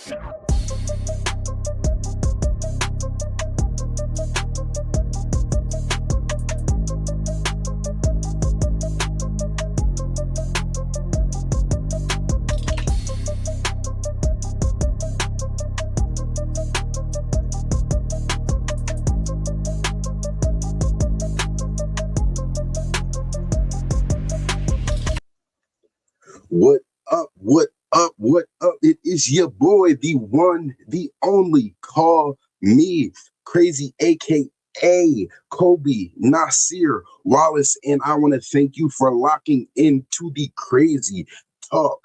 What up? What up? What up? It is your boy, the one, the only. Call me Crazy, aka Kobe Nasir Wallace, and I want to thank you for locking into the Crazy Talk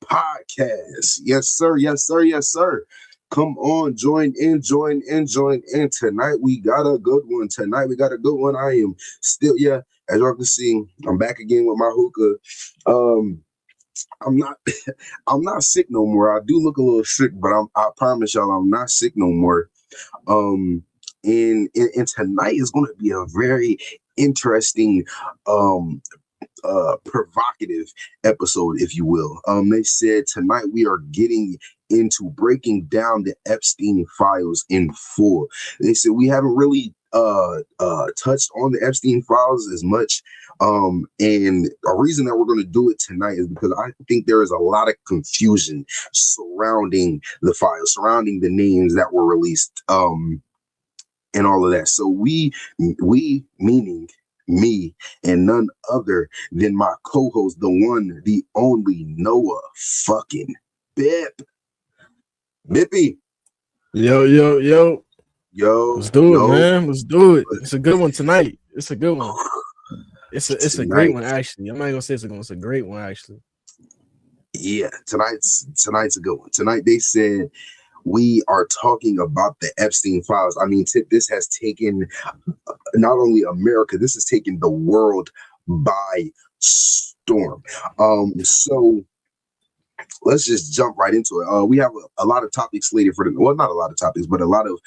podcast. Yes, sir. Yes, sir. Yes, sir. Come on, join in. Tonight we got a good one. I am still, as y'all can see, I'm back again with my hookah. I'm not I'm not sick no more. I do look a little sick, but I promise y'all I'm not sick no more. And tonight is going to be a very interesting provocative episode, if you will. They said tonight we are getting into breaking down the Epstein files in full. They said we haven't really touched on the Epstein files as much. And a reason that we're going to do it tonight is because I think there is a lot of confusion surrounding the files, surrounding the names that were released, and all of that. So we meaning me and none other than my co-host, the one, the only Noah fucking Bip. Bippy. Yo. Let's do it, man. Let's do it. It's a good one tonight. It's a good one. It's a great one, actually. I'm not gonna say it's a good one. It's a great one, actually. Yeah, tonight's a good one. Tonight they said we are talking about the Epstein files. I mean, this has taken not only America, this has taken the world by storm. So let's just jump right into it. We have a lot of topics slated for well, not a lot of topics, but a lot of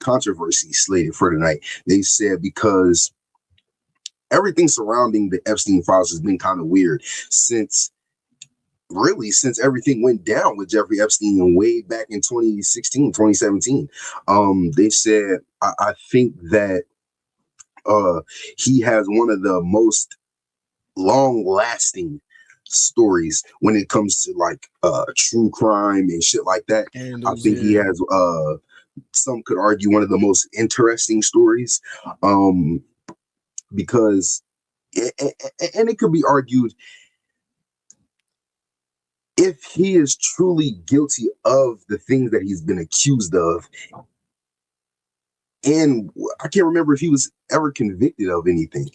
controversy slated for tonight. They said because everything surrounding the Epstein files has been kind of weird since everything went down with Jeffrey Epstein way back in 2016, 2017. They said, I think that he has one of the most long-lasting stories when it comes to like true crime and shit like that. I think he has some could argue one of the most interesting stories, because and it could be argued if he is truly guilty of the things that he's been accused of. And I can't remember if he was ever convicted of anything.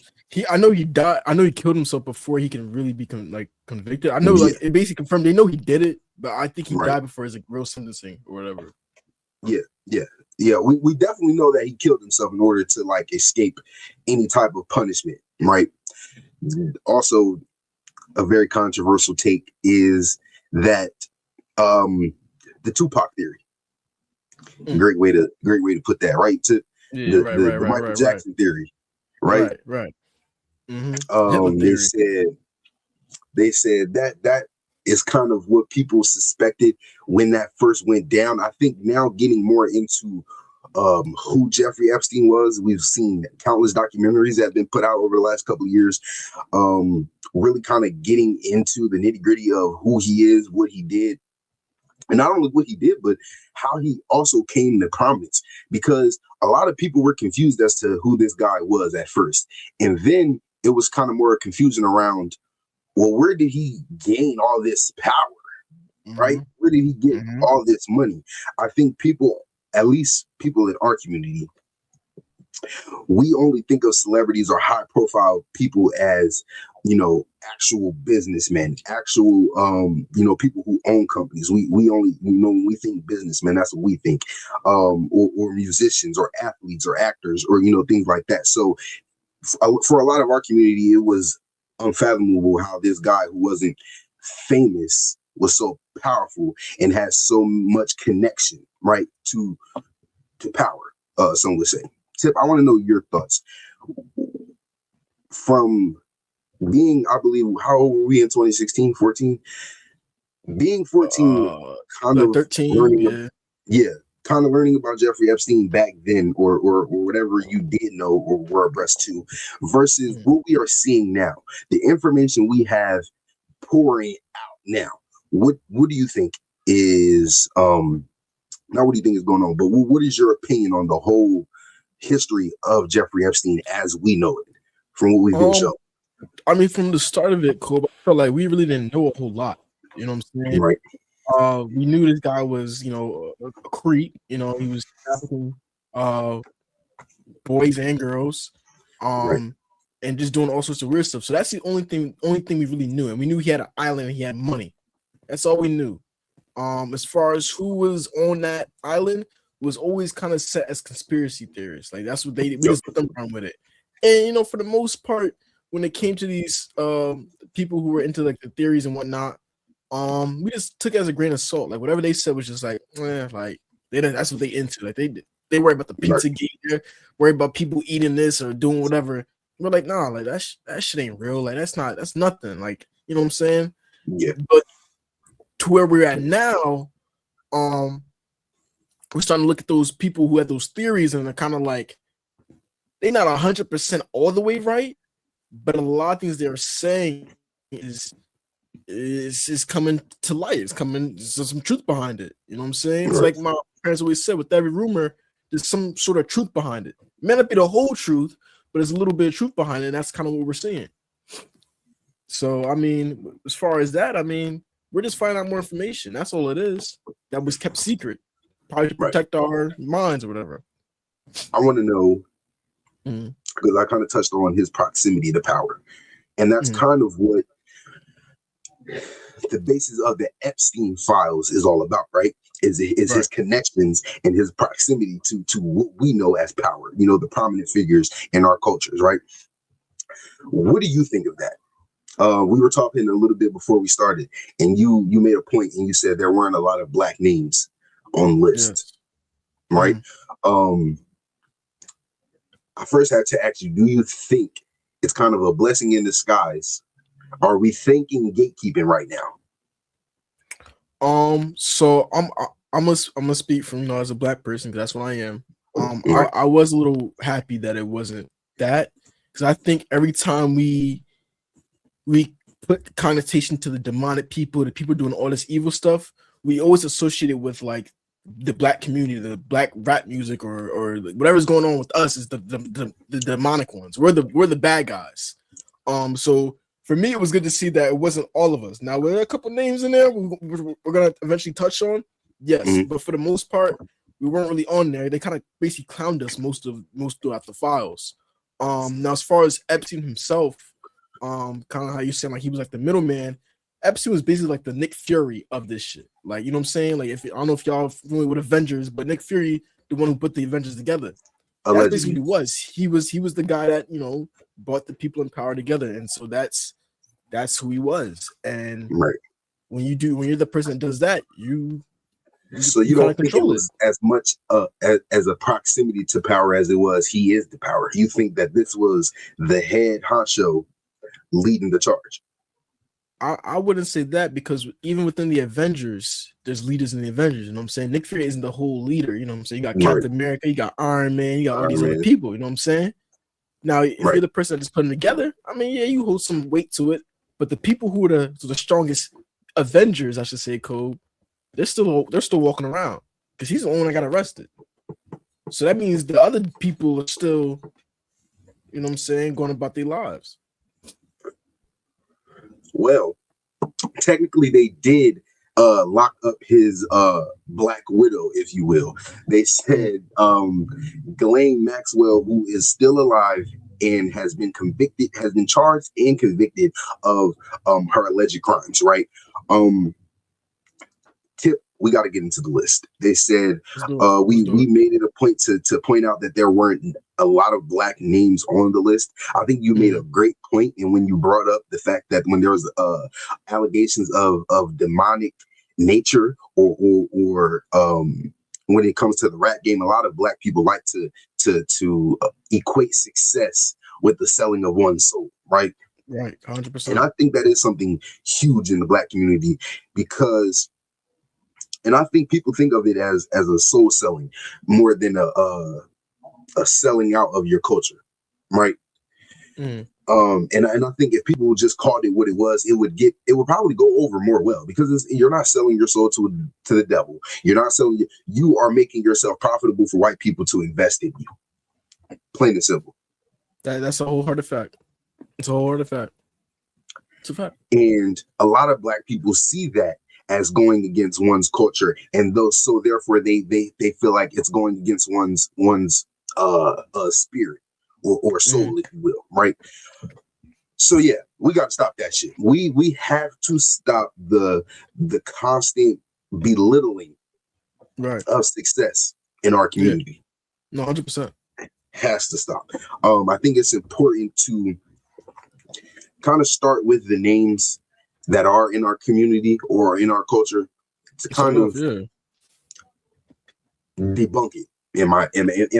I know he died. I know he killed himself before he can really be convicted. I know, like, it basically confirmed they know he did it, but I think he died before his real sentencing or whatever. Yeah. We definitely know that he killed himself in order to like escape any type of punishment, right? Also, a very controversial take is that the Tupac theory. Great way to put that, right? To the Michael Jackson theory, right? Right. Mm-hmm. They said that is kind of what people suspected when that first went down. I think now getting more into who Jeffrey Epstein was, we've seen countless documentaries that have been put out over the last couple of years, really kind of getting into the nitty-gritty of who he is, what he did. And not only what he did, but how he also came to prominence, because a lot of people were confused as to who this guy was at first. And then it was kind of more confusion around, well, where did he gain all this power, right? Where did he get all this money? I think people, at least people in our community, we only think of celebrities or high profile people as, actual businessmen, actual, people who own companies. We only, when we think businessmen, that's what we think, or musicians or athletes or actors or, things like that. So for a lot of our community, it was unfathomable how this guy who wasn't famous was so powerful and has so much connection, right, to power, some would say. Tip, I want to know your thoughts. From being, I believe, how old were we in 2016, 14? being 14, kind like of 13, learning, kind of learning about Jeffrey Epstein back then, or whatever you did know or were abreast to, versus what we are seeing now, the information we have pouring out now. What do you think is not what do you think is going on, but what is your opinion on the whole history of Jeffrey Epstein as we know it from what we've been shown? I mean, from the start of it, Kobe, I felt like we really didn't know a whole lot. You know what I'm saying? Right. We knew this guy was, you know, a creep. You know, he was trafficking boys and girls, and just doing all sorts of weird stuff. So that's the only thing we really knew. And we knew he had an island and he had money. That's all we knew. As far as who was on that island was always kind of set as conspiracy theorists. Like that's what we just put them around with it. And you know, for the most part, when it came to these people who were into like the theories and whatnot, we just took it as a grain of salt. Like whatever they said was just like, like that's what they into. Like they worry about the pizza gate, worry about people eating this or doing whatever. We're like, nah, like that shit ain't real. Like that's nothing. Like, you know what I'm saying? Yeah. But to where we're at now, we're starting to look at those people who had those theories and they're kind of like, they're not 100% all the way right, but a lot of things they're saying is coming to light. It's coming, there's some truth behind it. You know what I'm saying? It's like my parents always said, with every rumor, there's some sort of truth behind it. It may not be the whole truth, but there's a little bit of truth behind it. And that's kind of what we're seeing. So, I mean, as far as that, I mean, we're just finding out more information. That's all it is. That was kept secret, probably to protect our minds or whatever. I want to know, because I kind of touched on his proximity to power. And that's kind of what the basis of the Epstein files is all about, right? Is his connections and his proximity to what we know as power, you know, the prominent figures in our cultures, right? What do you think of that? We were talking a little bit before we started, and you made a point and you said there weren't a lot of black names on lists, right? I first had to ask you, do you think it's kind of a blessing in disguise? Are we thinking gatekeeping right now? So I'm gonna speak from, you know, as a black person, because that's what I am. I was a little happy that it wasn't that, because I think every time we put connotation to the demonic people, the people doing all this evil stuff, we always associate it with like the black community, the black rap music, or whatever's going on with us is the demonic ones. We're the bad guys. So for me, it was good to see that it wasn't all of us. Now, there are a couple names in there we're gonna eventually touch on, yes, but for the most part, we weren't really on there. They kind of basically clowned us most throughout the files. Now, as far as Epstein himself, kind of how you said, like he was like the middleman. Epstein was basically like the Nick Fury of this shit. Like, you know what I'm saying? Like, I don't know if y'all familiar with Avengers, but Nick Fury, the one who put the Avengers together. That's basically what he was. He was the guy that, you know, brought the people in power together. And so that's who he was. And when you're the person that does that, you don't think it was as much as a proximity to power as it was he is the power. You think that this was the head honcho leading the charge? I wouldn't say that, because even within the Avengers, there's leaders in the Avengers. You know what I'm saying? Nick Fury isn't the whole leader. You know what I'm saying? You got Captain America, you got Iron Man, you got all these other people. You know what I'm saying? Now, if you're the person that's putting them together, I mean, yeah, you hold some weight to it. But the people who are the strongest Avengers, I should say, Cole, they're still walking around, because he's the only one that got arrested. So that means the other people are still, you know what I'm saying, going about their lives. Well, technically they did lock up his Black Widow, if you will. They said Ghislaine Maxwell, who is still alive and has been charged and convicted of her alleged crimes, right? Tip, we got to get into the list. They said we made it a point to point out that there weren't a lot of black names on the list. I think you made a great point, and when you brought up the fact that when there was allegations of demonic nature or when it comes to the rap game, a lot of black people like to equate success with the selling of one's soul, right? Right, And 100%. I think that is something huge in the Black community because, and I think people think of it as a soul selling more than a selling out of your culture, right? Mm. And I think if people just called it what it was, it would probably go over more well because you're not selling your soul to the devil. You're not selling. You are making yourself profitable for white people to invest in you. Plain and simple. That's a wholehearted fact. It's a wholehearted fact. It's a fact. And a lot of Black people see that as going against one's culture, and so therefore they feel like it's going against one's spirit or soul, if you will, right? So yeah, we got to stop that shit. We have to stop the constant belittling of success in our community. Yeah. No, 100%. Has to stop. I think it's important to kind of start with the names that are in our community or in our culture to kind of debunk it in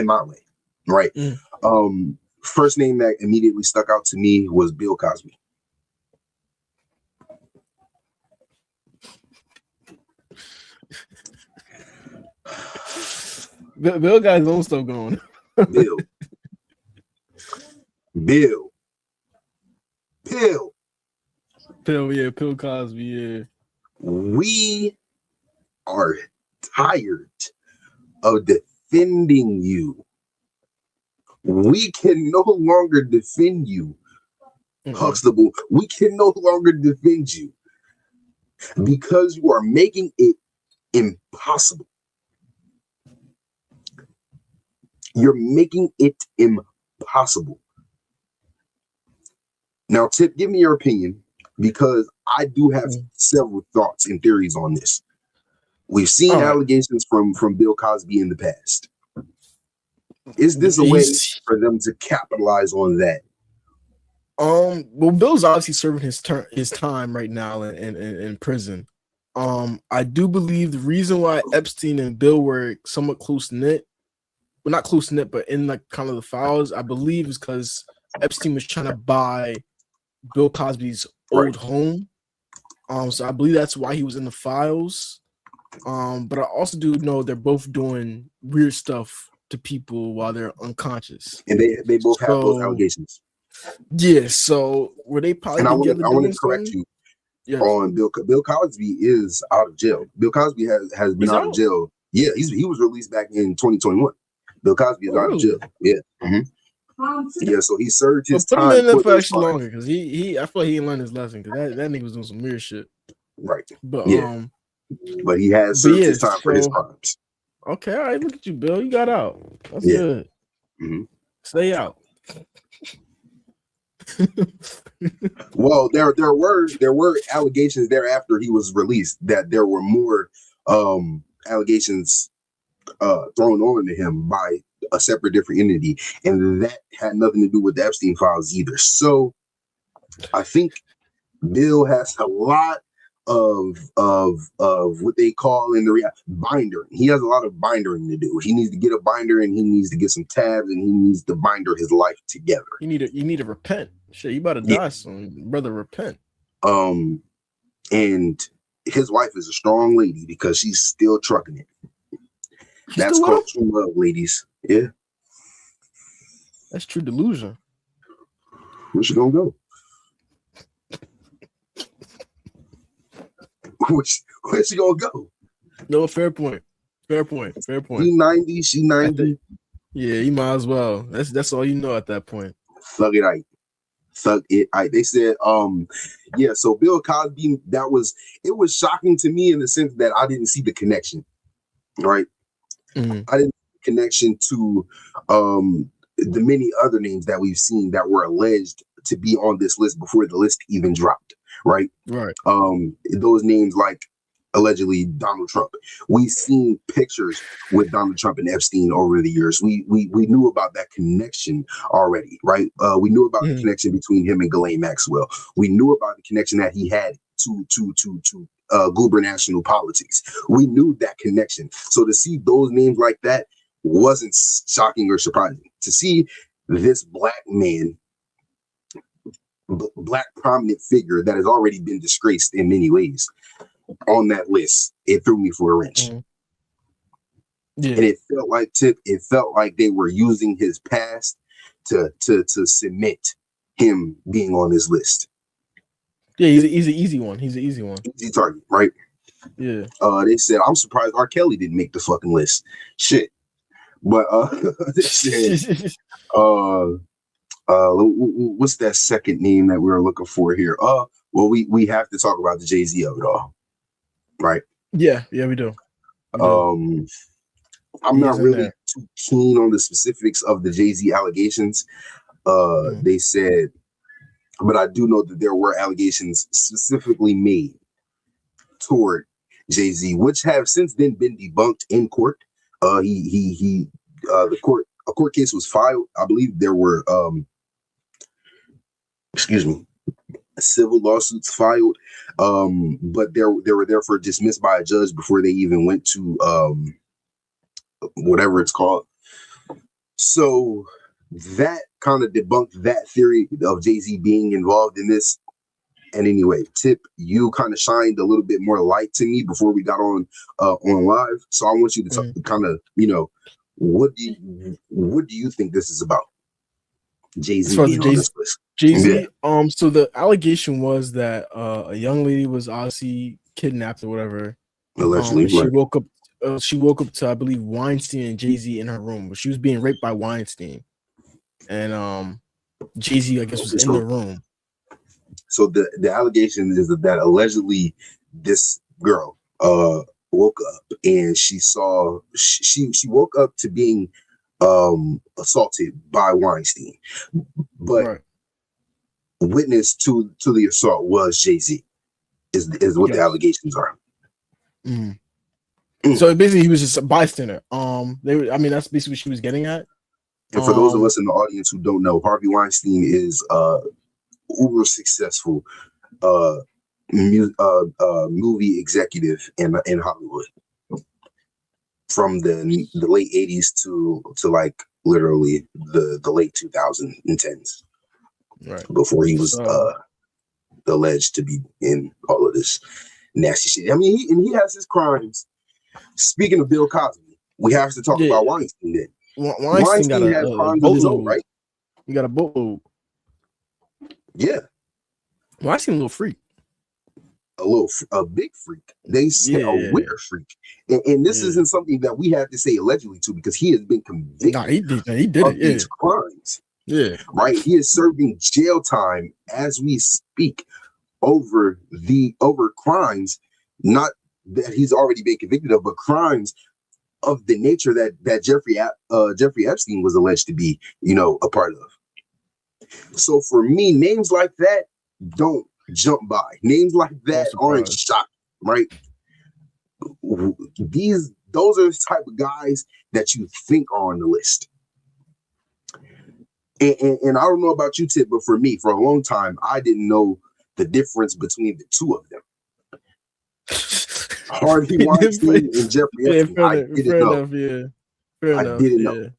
my way, right? First name that immediately stuck out to me was Bill Cosby. Bill got his own stuff going. Bill, yeah, Bill Cosby, yeah. We are tired of defending you. We can no longer defend you, Huxtable. We can no longer defend you because you are making it impossible. You're making it impossible. Now, Tip, give me your opinion because I do have several thoughts and theories on this. We've seen allegations from Bill Cosby in the past. Is this a way for them to capitalize on that? Well, Bill's obviously serving his time right now in prison. I do believe the reason why Epstein and Bill were somewhat close knit, well, not close knit, but in like kind of the files, I believe is because Epstein was trying to buy Bill Cosby's old home. So I believe that's why he was in the files. But I also do know they're both doing weird stuff to people while they're unconscious. And they both have those allegations. Yeah, so were they probably together? I want to correct you on Bill Cosby is out of jail. Bill Cosby has been out of jail. Yeah, he was released back in 2021. Bill Cosby is out of jail. Yeah. Yeah, so he served his time. Put him in there for actually longer because I feel like he didn't learn his lesson because that nigga was doing some weird shit. Right. But but he has served his time for his crimes. Okay, all right. Look at you, Bill. You got out. That's good. Stay out. Well, there were allegations thereafter he was released that there were more allegations thrown on to him by a separate different entity, and that had nothing to do with the Epstein files either. So I think Bill has a lot of what they call in the binder. He has a lot of bindering to do. He needs to get a binder and he needs to get some tabs and he needs to binder his life together. You need to repent. Shit, you about to die soon, brother. Repent. And his wife is a strong lady because she's still trucking it. That's called true love, ladies. Yeah. That's true delusion. Where's she gonna go? Where's she gonna go? No, fair point. Fair point. He 90, she 90. Yeah, you might as well. That's all you know at that point. Thug it out. They said, yeah, so Bill Cosby, it was shocking to me in the sense that I didn't see the connection. Right. I didn't see the connection to the many other names that we've seen that were alleged to be on this list before the list even dropped. Right. Those names like allegedly Donald Trump. We've seen pictures with Donald Trump and Epstein over the years. We knew about that connection already, right? We knew about the connection between him and Ghislaine Maxwell. We knew about the connection that he had to gubernatorial politics. We knew that connection. So to see those names like that wasn't shocking or surprising. To see this black man black prominent figure that has already been disgraced in many ways on that list. It threw me for a wrench. Yeah. And it felt like they were using his past to cement him being on this list. Yeah, he's an easy one. He's an easy one. Easy target, right? Yeah. They said, I'm surprised R. Kelly didn't make the fucking list. Shit. But they said, what's that second name that we were looking for here? Well, we have to talk about the Jay-Z of it all, right? Yeah, we do. I'm not really too keen on the specifics of the Jay-Z allegations. They said, but I do know that there were allegations specifically made toward Jay-Z, which have since then been debunked in court. A court case was filed. I believe there were civil lawsuits filed, but they were therefore dismissed by a judge before they even went to whatever it's called. So that kind of debunked that theory of Jay-Z being involved in this. And anyway, Tip, you kind of shined a little bit more light to me before we got on live. So I want you to kind of, what do you think this is about? Jay-Z being on this list. Jay-Z. Yeah. So the allegation was that a young lady was obviously kidnapped or whatever. Allegedly, she woke up. She woke up to, I believe, Weinstein and Jay-Z in her room, but she was being raped by Weinstein, and Jay-Z, I guess, was in the room. So the allegation is that allegedly this girl woke up and she saw she woke up to being assaulted by Weinstein, but witness to the assault was Jay-Z. Is what the allegations are. So basically, he was just a bystander. That's basically what she was getting at. And for those of us in the audience who don't know, Harvey Weinstein is uber successful movie executive in Hollywood from the late 80s to like literally the late 2010s, right before he was alleged to be in all of this nasty shit. I mean, he has his crimes. Speaking of Bill Cosby, we have to talk about Weinstein then. Weinstein had crimes of his own, right? You got a boatload. Yeah. Weinstein a little freak. A big freak. They say a weird freak. And this isn't something that we have to say allegedly to, because he has been convicted of these crimes. Yeah. Right? He is serving jail time as we speak over crimes, not that he's already been convicted of, but crimes of the nature that Jeffrey Epstein was alleged to be, a part of. So for me, names like that don't jump by. Names like that aren't shocking, right? Those are the type of guys that you think are on the list. And I don't know about you, Tip, but for me, for a long time, I didn't know the difference between the two of them. Harvey Weinstein and Jeffrey Epstein. I didn't know.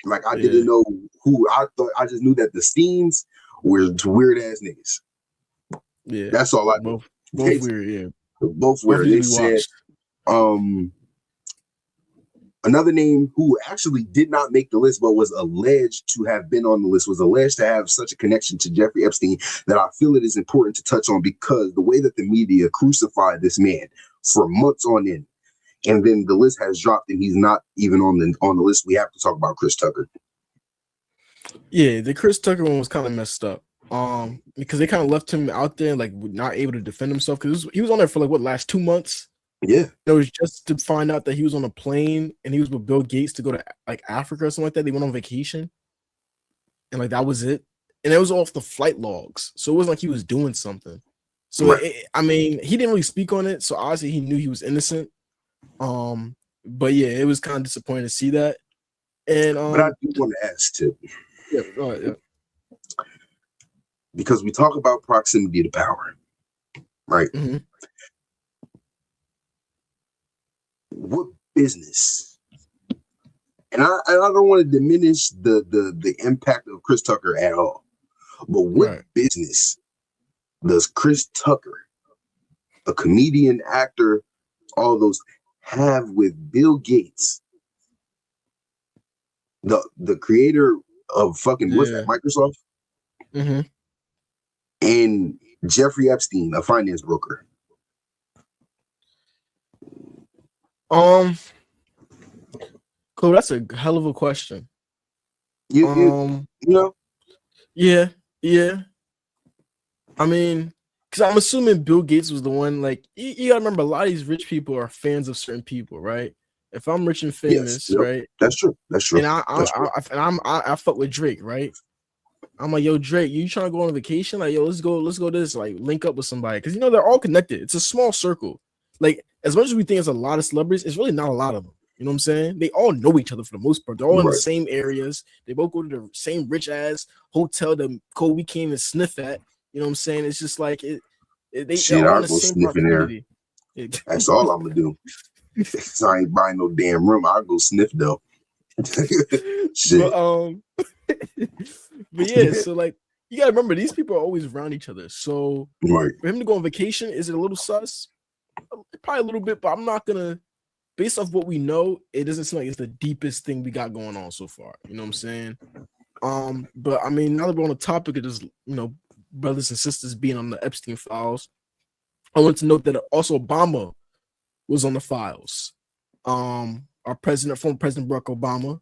Like, I didn't know who. I thought, I just knew that the Steens were weird ass niggas. Yeah, that's all I know. Both weird. Yeah, both weird. They said, another name who actually did not make the list, but was alleged to have been on the list, was alleged to have such a connection to Jeffrey Epstein, that I feel it is important to touch on, because the way that the media crucified this man for months on end, and then the list has dropped and he's not even on the list. We have to talk about Chris Tucker. Yeah, the Chris Tucker one was kind of messed up. Because they kind of left him out there, like, not able to defend himself, because he was on there for last 2 months. Yeah, it was just to find out that he was on a plane and he was with Bill Gates to go to Africa or something like that. They went on vacation, and that was it. And it was off the flight logs, so it wasn't like he was doing something. So he didn't really speak on it. So obviously he knew he was innocent. But yeah, it was kind of disappointing to see that. And but I do want to ask too. Yeah, go ahead, yeah. Because we talk about proximity to power, right? Mm-hmm. What business? And I don't want to diminish the impact of Chris Tucker at all, but what business does Chris Tucker, a comedian, actor, all those, have with Bill Gates, the creator of fucking what's that, Microsoft, and Jeffrey Epstein, a finance broker? Cool. That's a hell of a question. You know? Yeah. I mean, because I'm assuming Bill Gates was the one. Like, you gotta remember, a lot of these rich people are fans of certain people, right? If I'm rich and famous, right? That's true. And I fuck with Drake, right? I'm like, yo, Drake, you trying to go on a vacation? Like, yo, let's go this, like, link up with somebody. Because, they're all connected. It's a small circle. Like, as much as we think it's a lot of celebrities, it's really not a lot of them. You know what I'm saying? They all know each other for the most part. They're all in the same areas. They both go to the same rich-ass hotel that Kobe came and sniff at. You know what I'm saying? It's just like, they're all in the same proximity. That's all I'm going to do. So I ain't buying no damn room. I'll go sniff, though. Shit. But yeah, so like, you gotta remember, these people are always around each other. So for him to go on vacation, is it a little sus? Probably a little bit, but I'm not gonna, based off what we know, it doesn't seem like it's the deepest thing we got going on so far. You know what I'm saying? But I mean, now that we're on the topic of just, brothers and sisters being on the Epstein files, I want to note that also Obama was on the files. Our president, former President Barack Obama,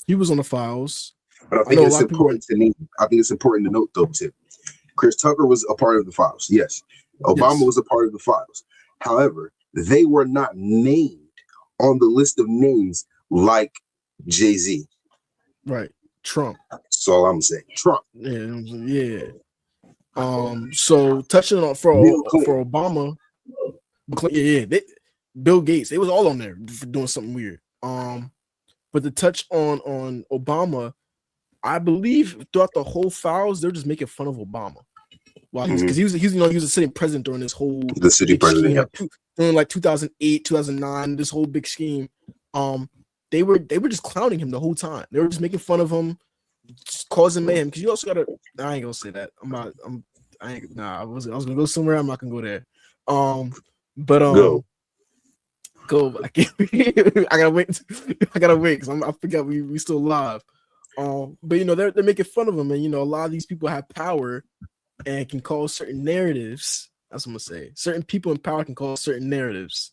he was on the files. But I think it's important to note, though, too. Chris Tucker was a part of the files. Yes. Obama was a part of the files. However, they were not named on the list of names like Jay-Z. Right. Trump. That's all I'm saying. Trump. Yeah. So touching on for Obama, Bill Gates, they was all on there for doing something weird. But to touch on Obama, I believe throughout the whole files, they're just making fun of Obama. Well, because he was a sitting president during this whole city president during like 2008, 2009, this whole big scheme. They were just clowning him the whole time. They were just making fun of him, just causing mayhem. Because you also gotta, I ain't gonna say that. I was gonna go somewhere. I'm not gonna go there. Go. I can't. I gotta wait because I forgot we still live. But they're making fun of him, and a lot of these people have power and can cause certain narratives. That's what I'm gonna say. Certain people in power can cause certain narratives.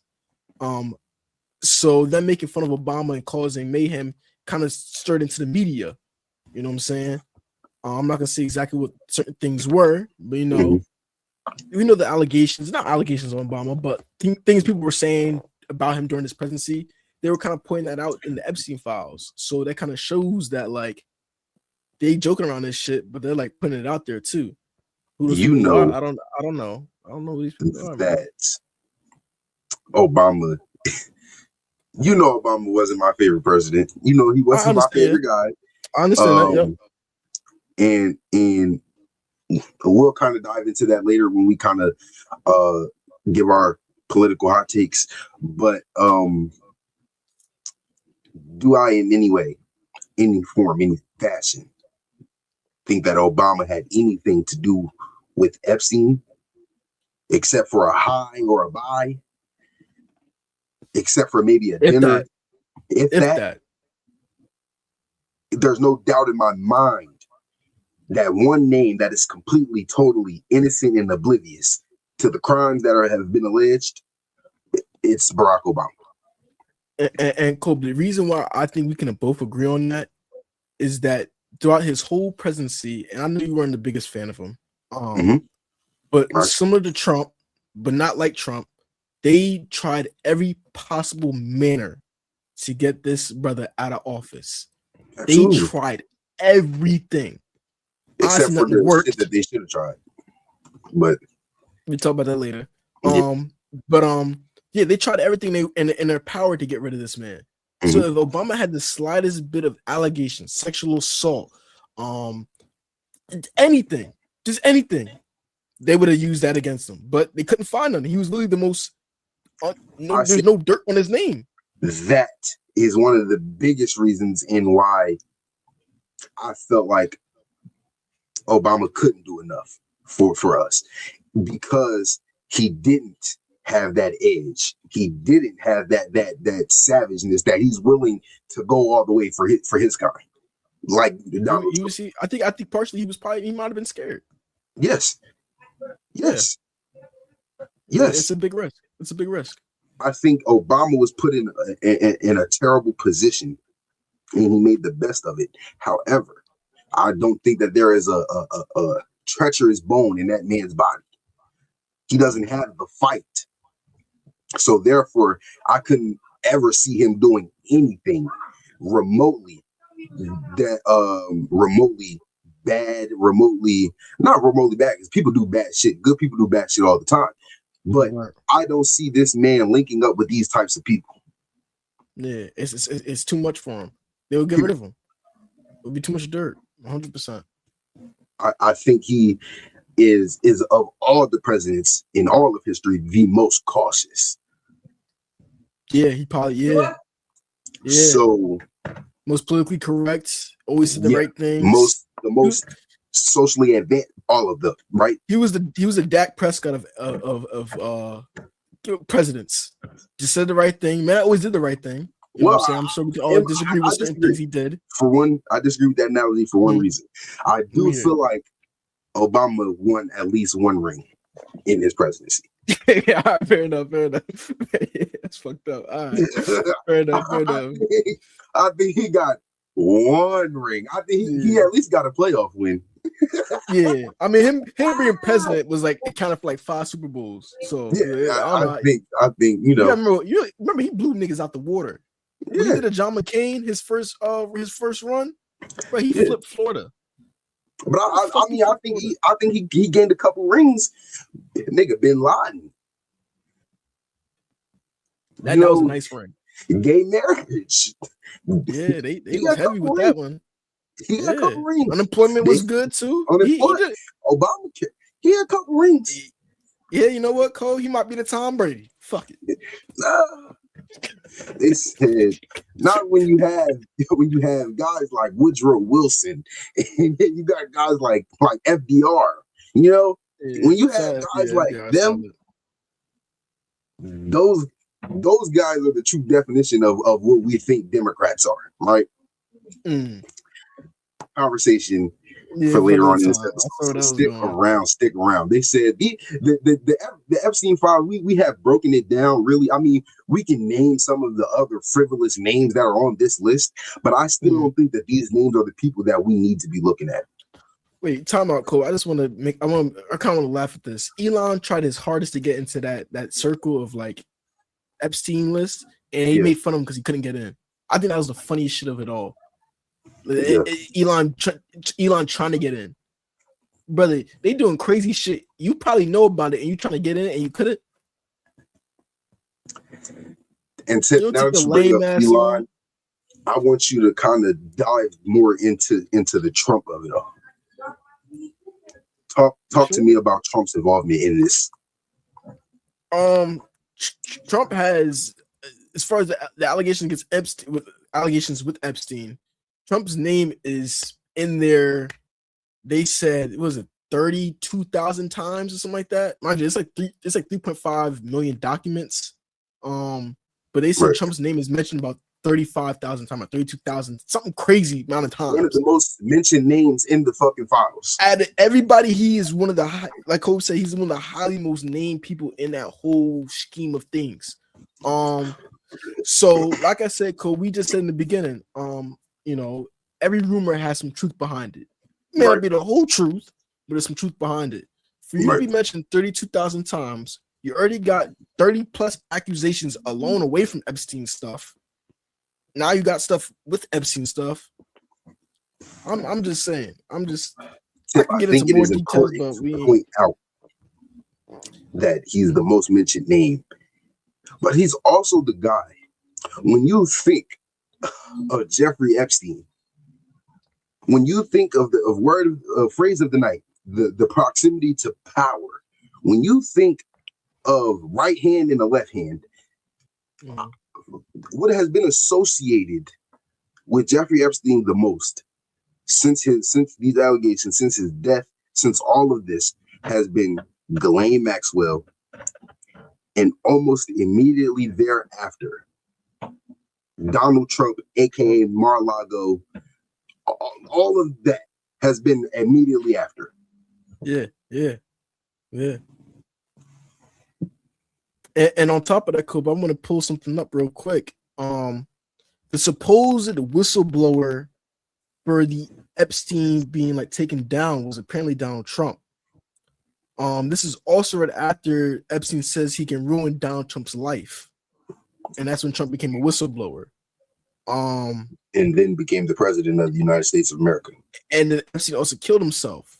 So them making fun of Obama and causing mayhem kind of stirred into the media. You know what I'm saying? I'm not gonna say exactly what certain things were, but we know the allegations, not allegations on Obama, but things people were saying about him during his presidency. They were kind of pointing that out in the Epstein files. So that kind of shows that like they joking around this shit, but they're like putting it out there too. I don't know. I don't know who these people are. That Obama. Obama wasn't my favorite president. He wasn't my favorite guy. I understand that. And we'll kind of dive into that later when we kind of give our political hot takes. But do I in any way, any form, any fashion think that Obama had anything to do with Epstein, except for a high or a buy? Except for maybe a dinner. If that. There's no doubt in my mind that one name that is completely, totally innocent and oblivious to the crimes that have been alleged, it's Barack Obama. And Kobe, the reason why I think we can both agree on that is that throughout his whole presidency, and I know you weren't the biggest fan of him, but similar to Trump, but not like Trump, they tried every possible manner to get this brother out of office. Absolutely. They tried everything. Except for the shit that they should have tried. But we'll talk about that later. They tried everything in their power to get rid of this man. So if Obama had the slightest bit of allegations, sexual assault, anything, they would have used that against him. But they couldn't find him. He was literally the most. There's no dirt on his name. That is one of the biggest reasons in why I felt like Obama couldn't do enough for us, because he didn't have that edge. He didn't have that savageness that he's willing to go all the way for his kind. Like Donald Trump. I think partially he might have been scared. Yes. It's a big risk. I think Obama was put in a terrible position, and he made the best of it. However, I don't think that there is a treacherous bone in that man's body. He doesn't have the fight. So therefore, I couldn't ever see him doing anything remotely not remotely bad, because people do bad shit. Good people do bad shit all the time. But I don't see this man linking up with these types of people. Yeah, it's too much for him. They'll get rid of him. It'll be too much dirt. 100%. I think he is of all the presidents in all of history the most cautious. Yeah, he probably yeah. So most politically correct, always said the right things. The most socially advanced, all of them, right? He was the Dak Prescott of presidents. Just said the right thing. Man, always did the right thing. You know what I'm saying? I'm sure we can all disagree with certain things he did. For one, I disagree with that analogy for one reason. I do feel like Obama won at least one ring in his presidency. Yeah, fair enough. That's fucked up. All right. Fair enough. I think he got one ring. I think he at least got a playoff win. Yeah, I mean him being president was like kind of like 5 Super Bowls. So I think you know. You remember he blew niggas out the water. When he did a John McCain his first run, but he flipped Florida. But I think he gained a couple rings. Nigga, Bin Laden. That was a nice ring. Gay marriage. Yeah, they was heavy with that one. He got a couple rings. Unemployment was good too. Obamacare. He had a couple rings. Yeah, you know what, Cole? He might be the Tom Brady. Fuck it. They said not when you have guys like Woodrow Wilson, and then you got guys like FDR. You know, when you have guys like them, those guys are the true definition of what we think Democrats are, right? Conversation for later on in this episode. Stick around. They said the Epstein file, we have broken it down really. I mean, we can name some of the other frivolous names that are on this list, but I still don't think that these names are the people that we need to be looking at. Wait, time out, Cole. I kind of want to laugh at this. Elon tried his hardest to get into that circle of like Epstein list, and he made fun of him because he couldn't get in. I think that was the funniest shit of it all. Elon trying to get in, brother. They doing crazy shit. You probably know about it, and you trying to get in, and you couldn't. And now to bring up Elon, I want you to kind of dive more into the Trump of it all. Talk to me about Trump's involvement in this. Trump has, as far as the allegations against Epstein, with Epstein, Trump's name is in there. They said, was it 32,000 times or something like that? Mind you, it's like 3.5 million documents. But they said Trump's name is mentioned about 35,000 times, or 32,000, something crazy amount of times. One of the most mentioned names in the fucking files. Out of everybody, he is one of the like Cole said, he's one of the highly most named people in that whole scheme of things. So like I said, Cole, we just said in the beginning, you know, every rumor has some truth behind it. It may not be the whole truth, but there's some truth behind it. For you to be mentioned 32,000 times, you already got 30 plus accusations alone away from Epstein stuff. Now you got stuff with Epstein stuff. I'm just saying. I can get into more details, but we point out that he's the most mentioned name, but he's also the guy. When you think of Jeffrey Epstein, when you think of the phrase of the night, the proximity to power, when you think of right hand and the left hand, what has been associated with Jeffrey Epstein the most since these allegations, since his death, since all of this, has been Ghislaine Maxwell, and almost immediately thereafter, Donald Trump, aka Mar-a-Lago, all of that has been immediately after. Yeah. And on top of that, Kobe, I'm going to pull something up real quick. The supposed whistleblower for the Epstein being like taken down was apparently Donald Trump. This is also right after Epstein says he can ruin Donald Trump's life, and that's when Trump became a whistleblower. And then became the president of the United States of America. And then Epstein also killed himself.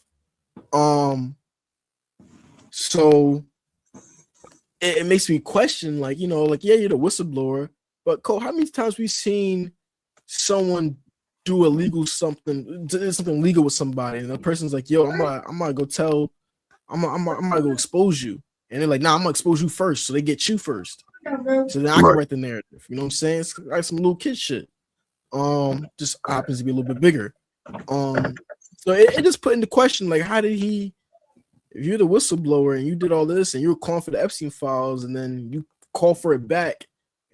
So it makes me question, like, you know, like, yeah, you're the whistleblower, but Cole, how many times we've seen someone do something legal with somebody, and the person's like, yo, I'm gonna go tell, I'm gonna go expose you, and they're like, nah, I'm gonna expose you first, so they get you first, so then I can write the narrative. You know what I'm saying? It's like some little kid shit. Just happens to be a little bit bigger. So it just put into question, like, how did he? If you're the whistleblower and you did all this and you were calling for the Epstein files, and then you call for it back,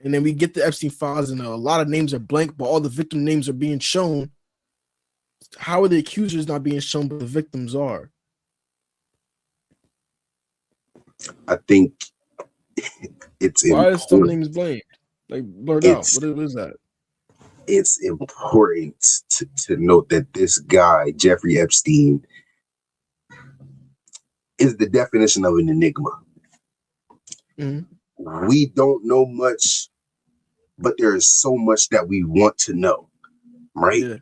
and then we get the Epstein files and a lot of names are blank, but all the victim names are being shown. How are the accusers not being shown, but the victims are? I think it's why is some names blamed? Like blurred out. What is that? It's important to note that this guy, Jeffrey Epstein, is the definition of an enigma. Mm-hmm. We don't know much, but there is so much that we want to know, right? Yeah.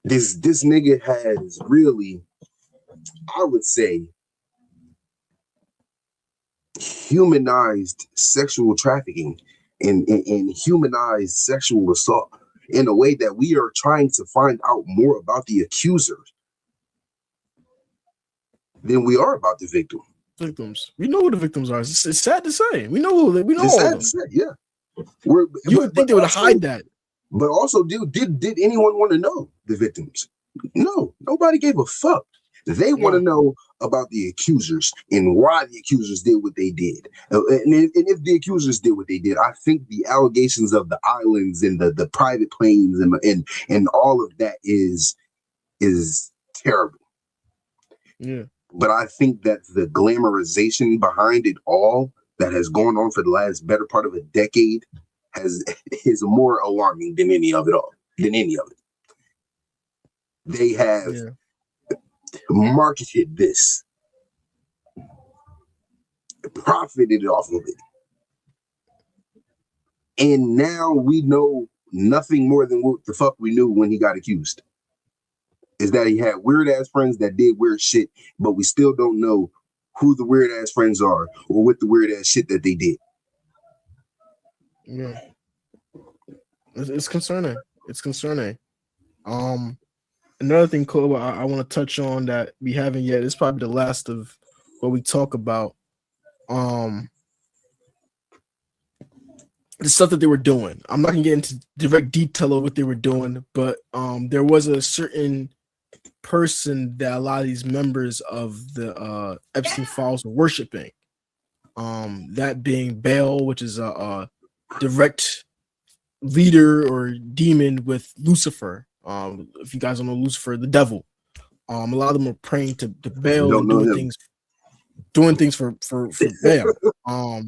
This nigga has really, I would say, humanized sexual trafficking and humanized sexual assault in a way that we are trying to find out more about the accusers than we are about the victims. We know who the victims are. It's sad to say. We know who we know. It's sad to say, yeah. You would think they would hide that. But also, did anyone want to know the victims? No, nobody gave a fuck. They want to know about the accusers and why the accusers did what they did. And if the accusers did what they did, I think the allegations of the islands and the private planes and all of that is terrible. Yeah. But I think that the glamorization behind it all that has gone on for the last better part of a decade is more alarming than any of it. They have marketed this, profited off of it, and now we know nothing more than what the fuck we knew when he got accused. Is that he had weird ass friends that did weird shit, but we still don't know who the weird ass friends are or what the weird ass shit that they did. Yeah, it's concerning. It's concerning. Another thing, Cole, I want to touch on that we haven't yet. It's probably the last of what we talk about. The stuff that they were doing. I'm not gonna get into direct detail of what they were doing, but there was a certain person that a lot of these members of the Epstein files were worshiping. That being Baal, which is a direct leader or demon with Lucifer. If you guys don't know Lucifer, the devil. A lot of them are praying to Baal and doing things for Baal.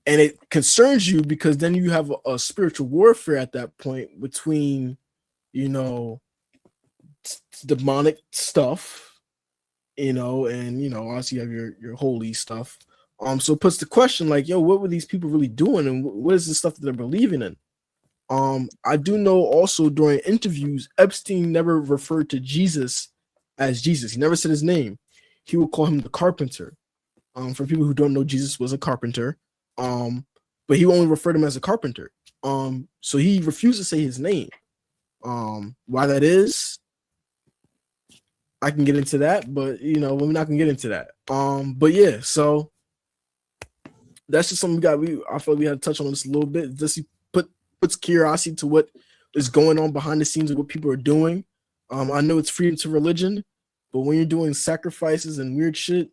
And it concerns you because then you have a spiritual warfare at that point between, you know, demonic stuff, you know, and, you know, obviously you have your holy stuff. So it puts the question like, yo, what were these people really doing? And what is the stuff that they're believing in? I do know also during interviews, Epstein never referred to Jesus as Jesus. He never said his name. He would call him the carpenter. For people who don't know, Jesus was a carpenter. But he only referred to him as a carpenter. So he refused to say his name. Why that is, I can get into that, but you know, we're not gonna get into that. But yeah, so that's just something I feel we had to touch on this a little bit. Just puts curiosity to what is going on behind the scenes of what people are doing. I know it's freedom to religion, But when you're doing sacrifices and weird shit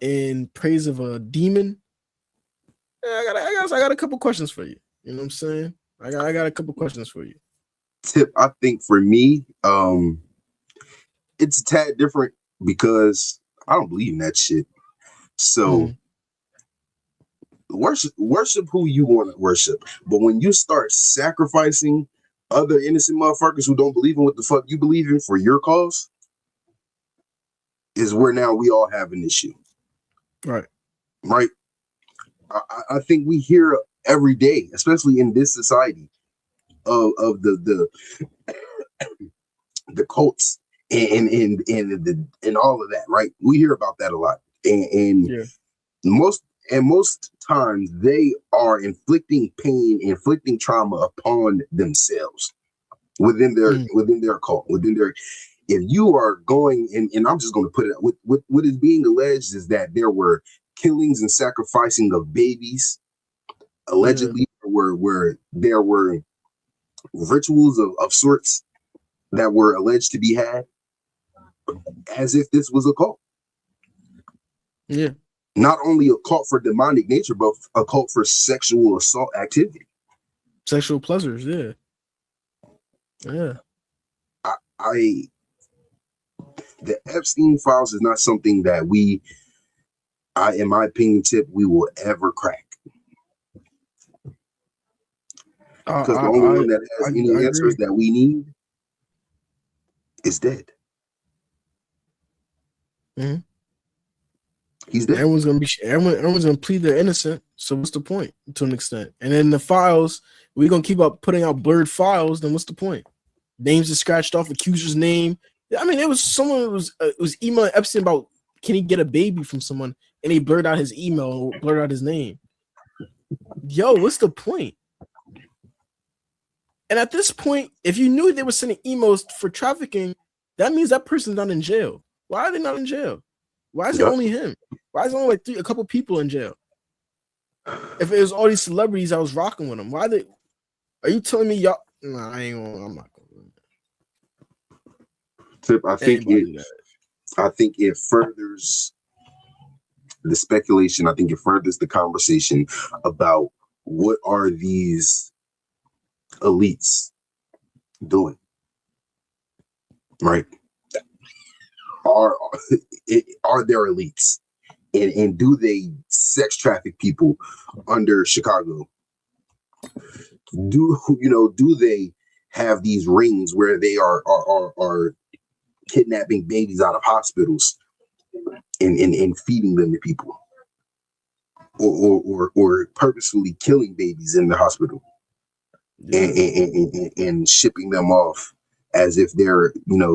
in praise of a demon, I got a couple questions for you. You know what I'm saying? I got a couple questions for you. Tip, I think for me, it's a tad different because I don't believe in that shit. So worship who you want to worship. But when you start sacrificing other innocent motherfuckers who don't believe in what the fuck you believe in for your cause, is where now we all have an issue. Right. I think we hear every day, especially in this society, of the cults and all of that, right? We hear about that a lot, and most times they are inflicting pain, inflicting trauma upon themselves within their cult, within their. If you are going, and I'm just going to put it, what is being alleged is that there were killings and sacrificing of babies. Allegedly, where there were rituals of sorts that were alleged to be had, as if this was a cult. Yeah. Not only a cult for demonic nature, but a cult for sexual assault activity. Sexual pleasures, yeah. Yeah. The Epstein files is not something that in my opinion, Tip, we will ever crack. Because the only one that has any answers that we need is dead. Mm-hmm. He's dead. Everyone's gonna plead they're innocent. So what's the point to an extent? And then the files, we're gonna keep up putting out blurred files. Then what's the point? Names are scratched off, accuser's name. I mean, it was someone who was emailing Epstein about can he get a baby from someone, and he blurred out his email, blurred out his name. Yo, what's the point? And at this point, if you knew they were sending emails for trafficking, that means that person's not in jail. Why are they not in jail? Why is it only him? Why is it only like a couple people in jail? If it was all these celebrities I was rocking with them, why they? Are you telling me y'all? Nah, I ain't gonna. I'm not gonna. Tip, I think it furthers the speculation. I think it furthers the conversation about what are these elites doing, right? Are there elites, and do they sex traffic people under Chicago? Do they have these rings where they are kidnapping babies out of hospitals and feeding them to people, or purposefully killing babies in the hospital and shipping them off as if they're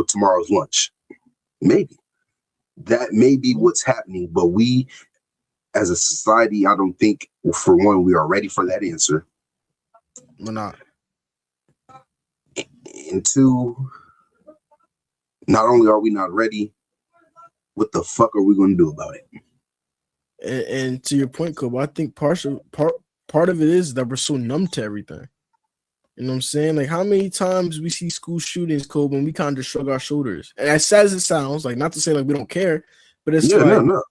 tomorrow's lunch? Maybe that may be what's happening, but we as a society, I don't think, for one, we are ready for that answer. We're not. And two, not only are we not ready, what the fuck are we going to do about it? And to your point, Kobe, I think part of it is that we're so numb to everything. You know what I'm saying? Like, how many times we see school shootings, Kobe, and we kind of just shrug our shoulders. And as sad as it sounds, like, not to say like we don't care, but it's no.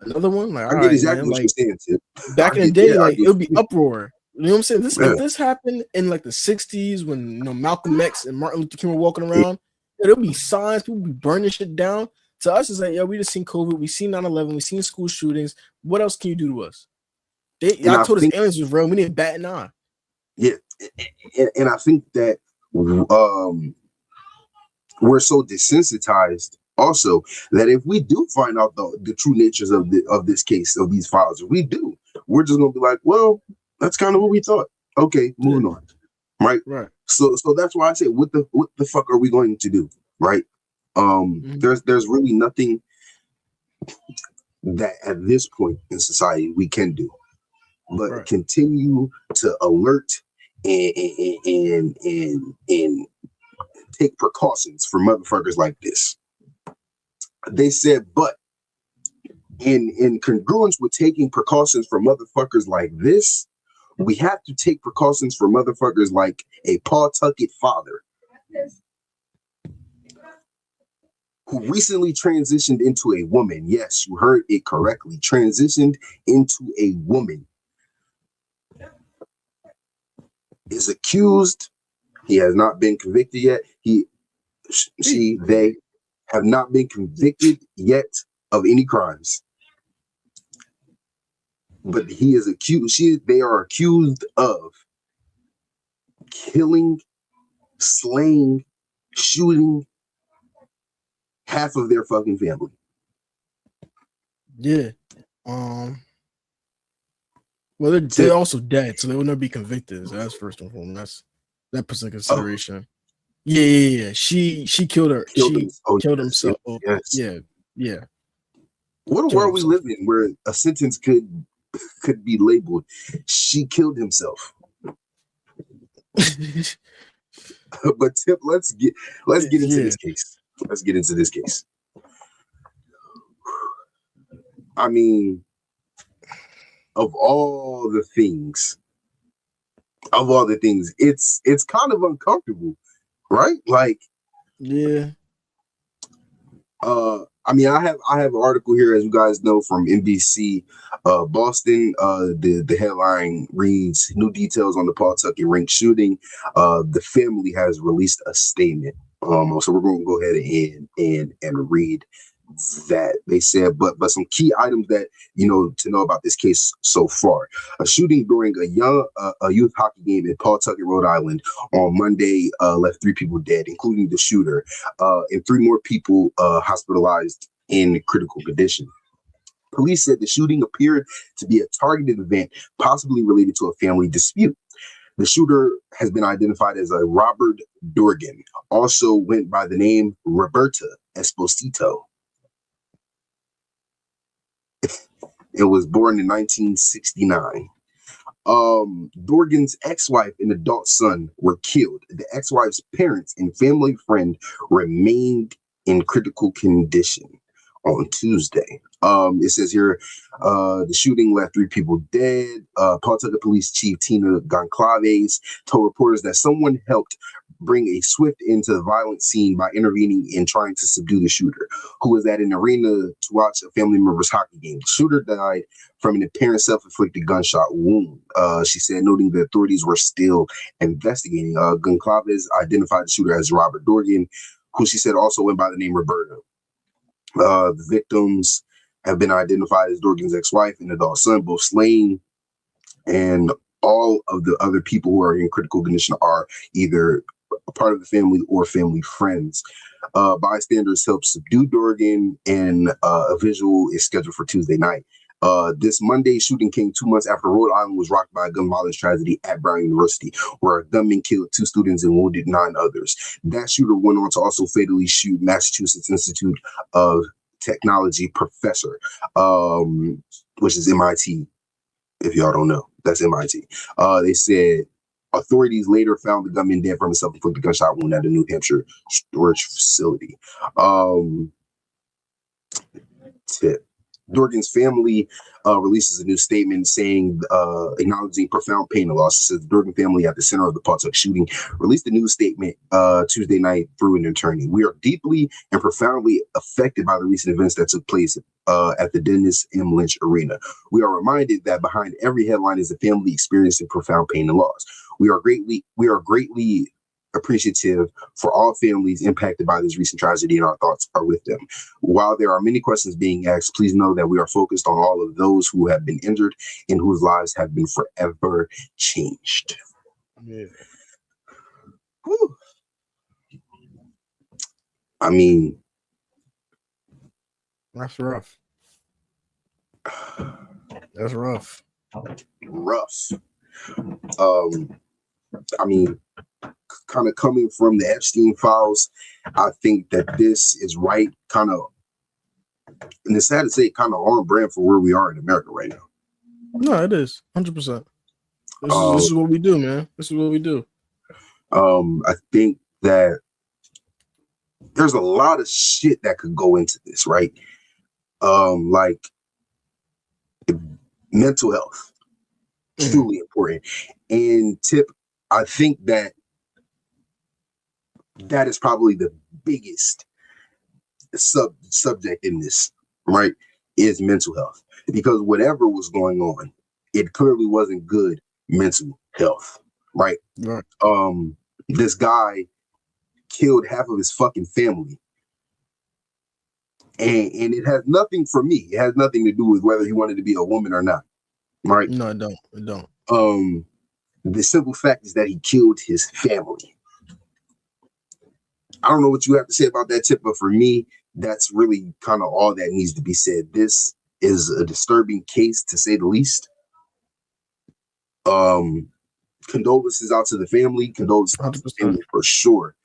Another one. Like, I get exactly what you're saying, Tip. Back in the day, like it would be uproar. You know what I'm saying? If this happened in like the 60s when Malcolm X and Martin Luther King were walking around, there'll be signs, people be burning shit down. To us, it's like, we just seen COVID, we seen 9/11, we seen school shootings. What else can you do to us? Y'all told us aliens was real. We need to bat an eye. Yeah, and I think that we're so desensitized also that if we do find out the true natures of this case, of these files, we're just gonna be like, well, that's kind of what we thought. Okay, moving on. Right. So that's why I say, what the fuck are we going to do? Right. There's really nothing that at this point in society we can do but continue to alert and take precautions for motherfuckers like this. They said, but in congruence with taking precautions for motherfuckers like this, we have to take precautions for motherfuckers like a Paul Tuckett father, who recently transitioned into a woman. Yes, you heard it correctly. Transitioned into a woman. Is accused. He has not been convicted yet. They have not been convicted yet of any crimes. But he is accused. They are accused of killing, slaying, shooting half of their fucking family. Yeah. Well, they're also dead, so they will never be convicted. So that's first and foremost. That puts in consideration. Yeah. She killed her. Killed himself. Yes. Yeah. What a world we live in, where a sentence could be labeled, "She killed himself." But Tip, let's get into this case. Let's get into this case. I mean, of all the things, it's kind of uncomfortable, right? Like, yeah. I mean, I have an article here, as you guys know, from NBC Boston. The headline reads, "New details on the Pawtucket rink shooting. The family has released a statement." So we're going to go ahead and read that. They said, but some key items that to know about this case so far: a shooting during a youth hockey game in Pawtucket, Rhode Island on Monday left 3 people dead, including the shooter, and 3 more people hospitalized in critical condition. Police said the shooting appeared to be a targeted event, possibly related to a family dispute. The shooter has been identified as a Robert Dorgan, also went by the name Roberta Esposito. It was born in 1969. Dorgan's ex-wife and adult son were killed. The ex-wife's parents and family friend remained in critical condition on Tuesday. It says here, the shooting left 3 people dead. Pawtucket Police Chief Tina Goncalves told reporters that someone helped bring a swift end to the violent scene by intervening and trying to subdue the shooter, who was at an arena to watch a family member's hockey game. The shooter died from an apparent self-inflicted gunshot wound, she said, noting the authorities were still investigating. Goncalves identified the shooter as Robert Dorgan, who she said also went by the name Roberta. The victims have been identified as Dorgan's ex-wife and adult son, both slain, and all of the other people who are in critical condition are either a part of the family or family friends. Bystanders helped subdue Dorgan, and a visual is scheduled for Tuesday night. This Monday shooting came 2 months after Rhode Island was rocked by a gun violence tragedy at Brown University, where a gunman killed 2 students and wounded 9 others. That shooter went on to also fatally shoot Massachusetts Institute of Technology professor, which is MIT. If y'all don't know, that's MIT. They said authorities later found the gunman dead from a self-inflicted gunshot wound at a New Hampshire storage facility. Tip. Dorgan's family releases a new statement saying, acknowledging profound pain and loss. It says the Dorgan family, at the center of the Pawtucket shooting, released a new statement Tuesday night through an attorney. "We are deeply and profoundly affected by the recent events that took place at the Dennis M. Lynch Arena. We are reminded that behind every headline is a family experiencing profound pain and loss. We are greatly appreciative for all families impacted by this recent tragedy, and our thoughts are with them. While there are many questions being asked, please know that we are focused on all of those who have been injured and whose lives have been forever changed." Yeah. Whew. I mean, that's rough. That's rough. I mean, kind of coming from the Epstein files, I think that this is right, kind of, and it's sad to say, kind of on brand for where we are in America right now. No, it is 100%. This is what we do, man. This is what we do. I think that there's a lot of shit that could go into this, right? Like mental health, truly important. And Tip, I think that is probably the biggest subject in this, right, is mental health. Because whatever was going on, it clearly wasn't good mental health, right? Right. This guy killed half of his fucking family. And it has nothing for me. It has nothing to do with whether he wanted to be a woman or not, right? No, I don't. I don't. The simple fact is that he killed his family. I don't know what you have to say about that tip, but for me, that's really kind of all that needs to be said. This is a disturbing case, to say the least. Condolences out to the family. Condolences out to the family for sure.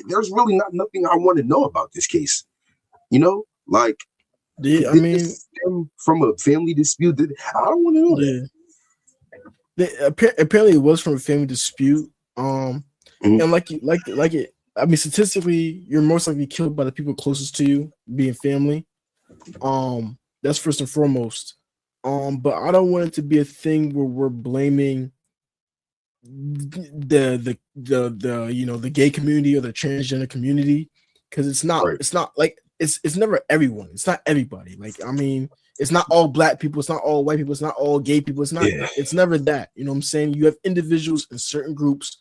There's really nothing I want to know about this case. You know, like, I mean, stem from a family dispute. I don't want to know that. Apparently, it was from a family dispute. And like it. I mean, statistically, you're most likely killed by the people closest to you, being family. That's first and foremost. But I don't want it to be a thing where we're blaming the the gay community or the transgender community, because it's not. Right. It's not like it's never everyone. It's not everybody. Like, I mean, it's not all black people. It's not all white people. It's not all gay people. It's not. Yeah. It's never that. You know what I'm saying? You have individuals in certain groups.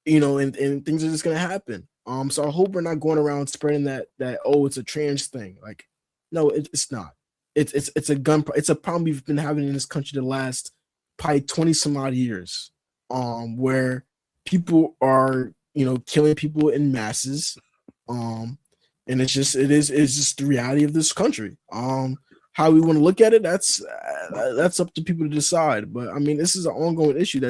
You know, and things are just gonna happen. So I hope we're not going around spreading that it's a trans thing. Like, no, it's not. It's a gun. It's a problem we've been having in this country the last probably 20 some odd years. Where people are, killing people in masses. And it's just the reality of this country. How we want to look at it, that's up to people to decide. But I mean, this is an ongoing issue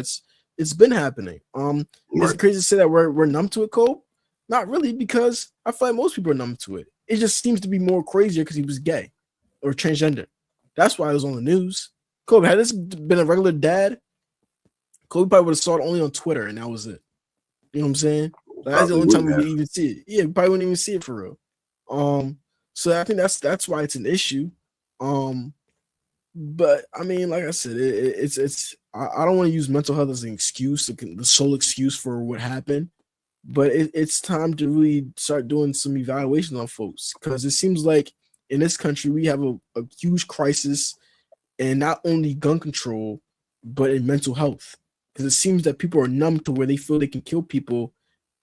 it's been happening. Is it crazy to say that we're numb to it, Cole? Not really, because I feel like most people are numb to it. It just seems to be more crazier because he was gay or transgender. That's why it was on the news. Kobe, had this been a regular dad, Kobe probably would have saw it only on Twitter, and that was it. You know what I'm saying? Like, that's the only time we would even see it. Yeah, we probably wouldn't even see it for real. So I think that's why it's an issue. But I mean, like I said, it's I don't want to use mental health as an excuse, the sole excuse for what happened. But it's time to really start doing some evaluations on folks, because it seems like in this country we have a huge crisis in not only gun control, but in mental health. Because it seems that people are numb to where they feel they can kill people,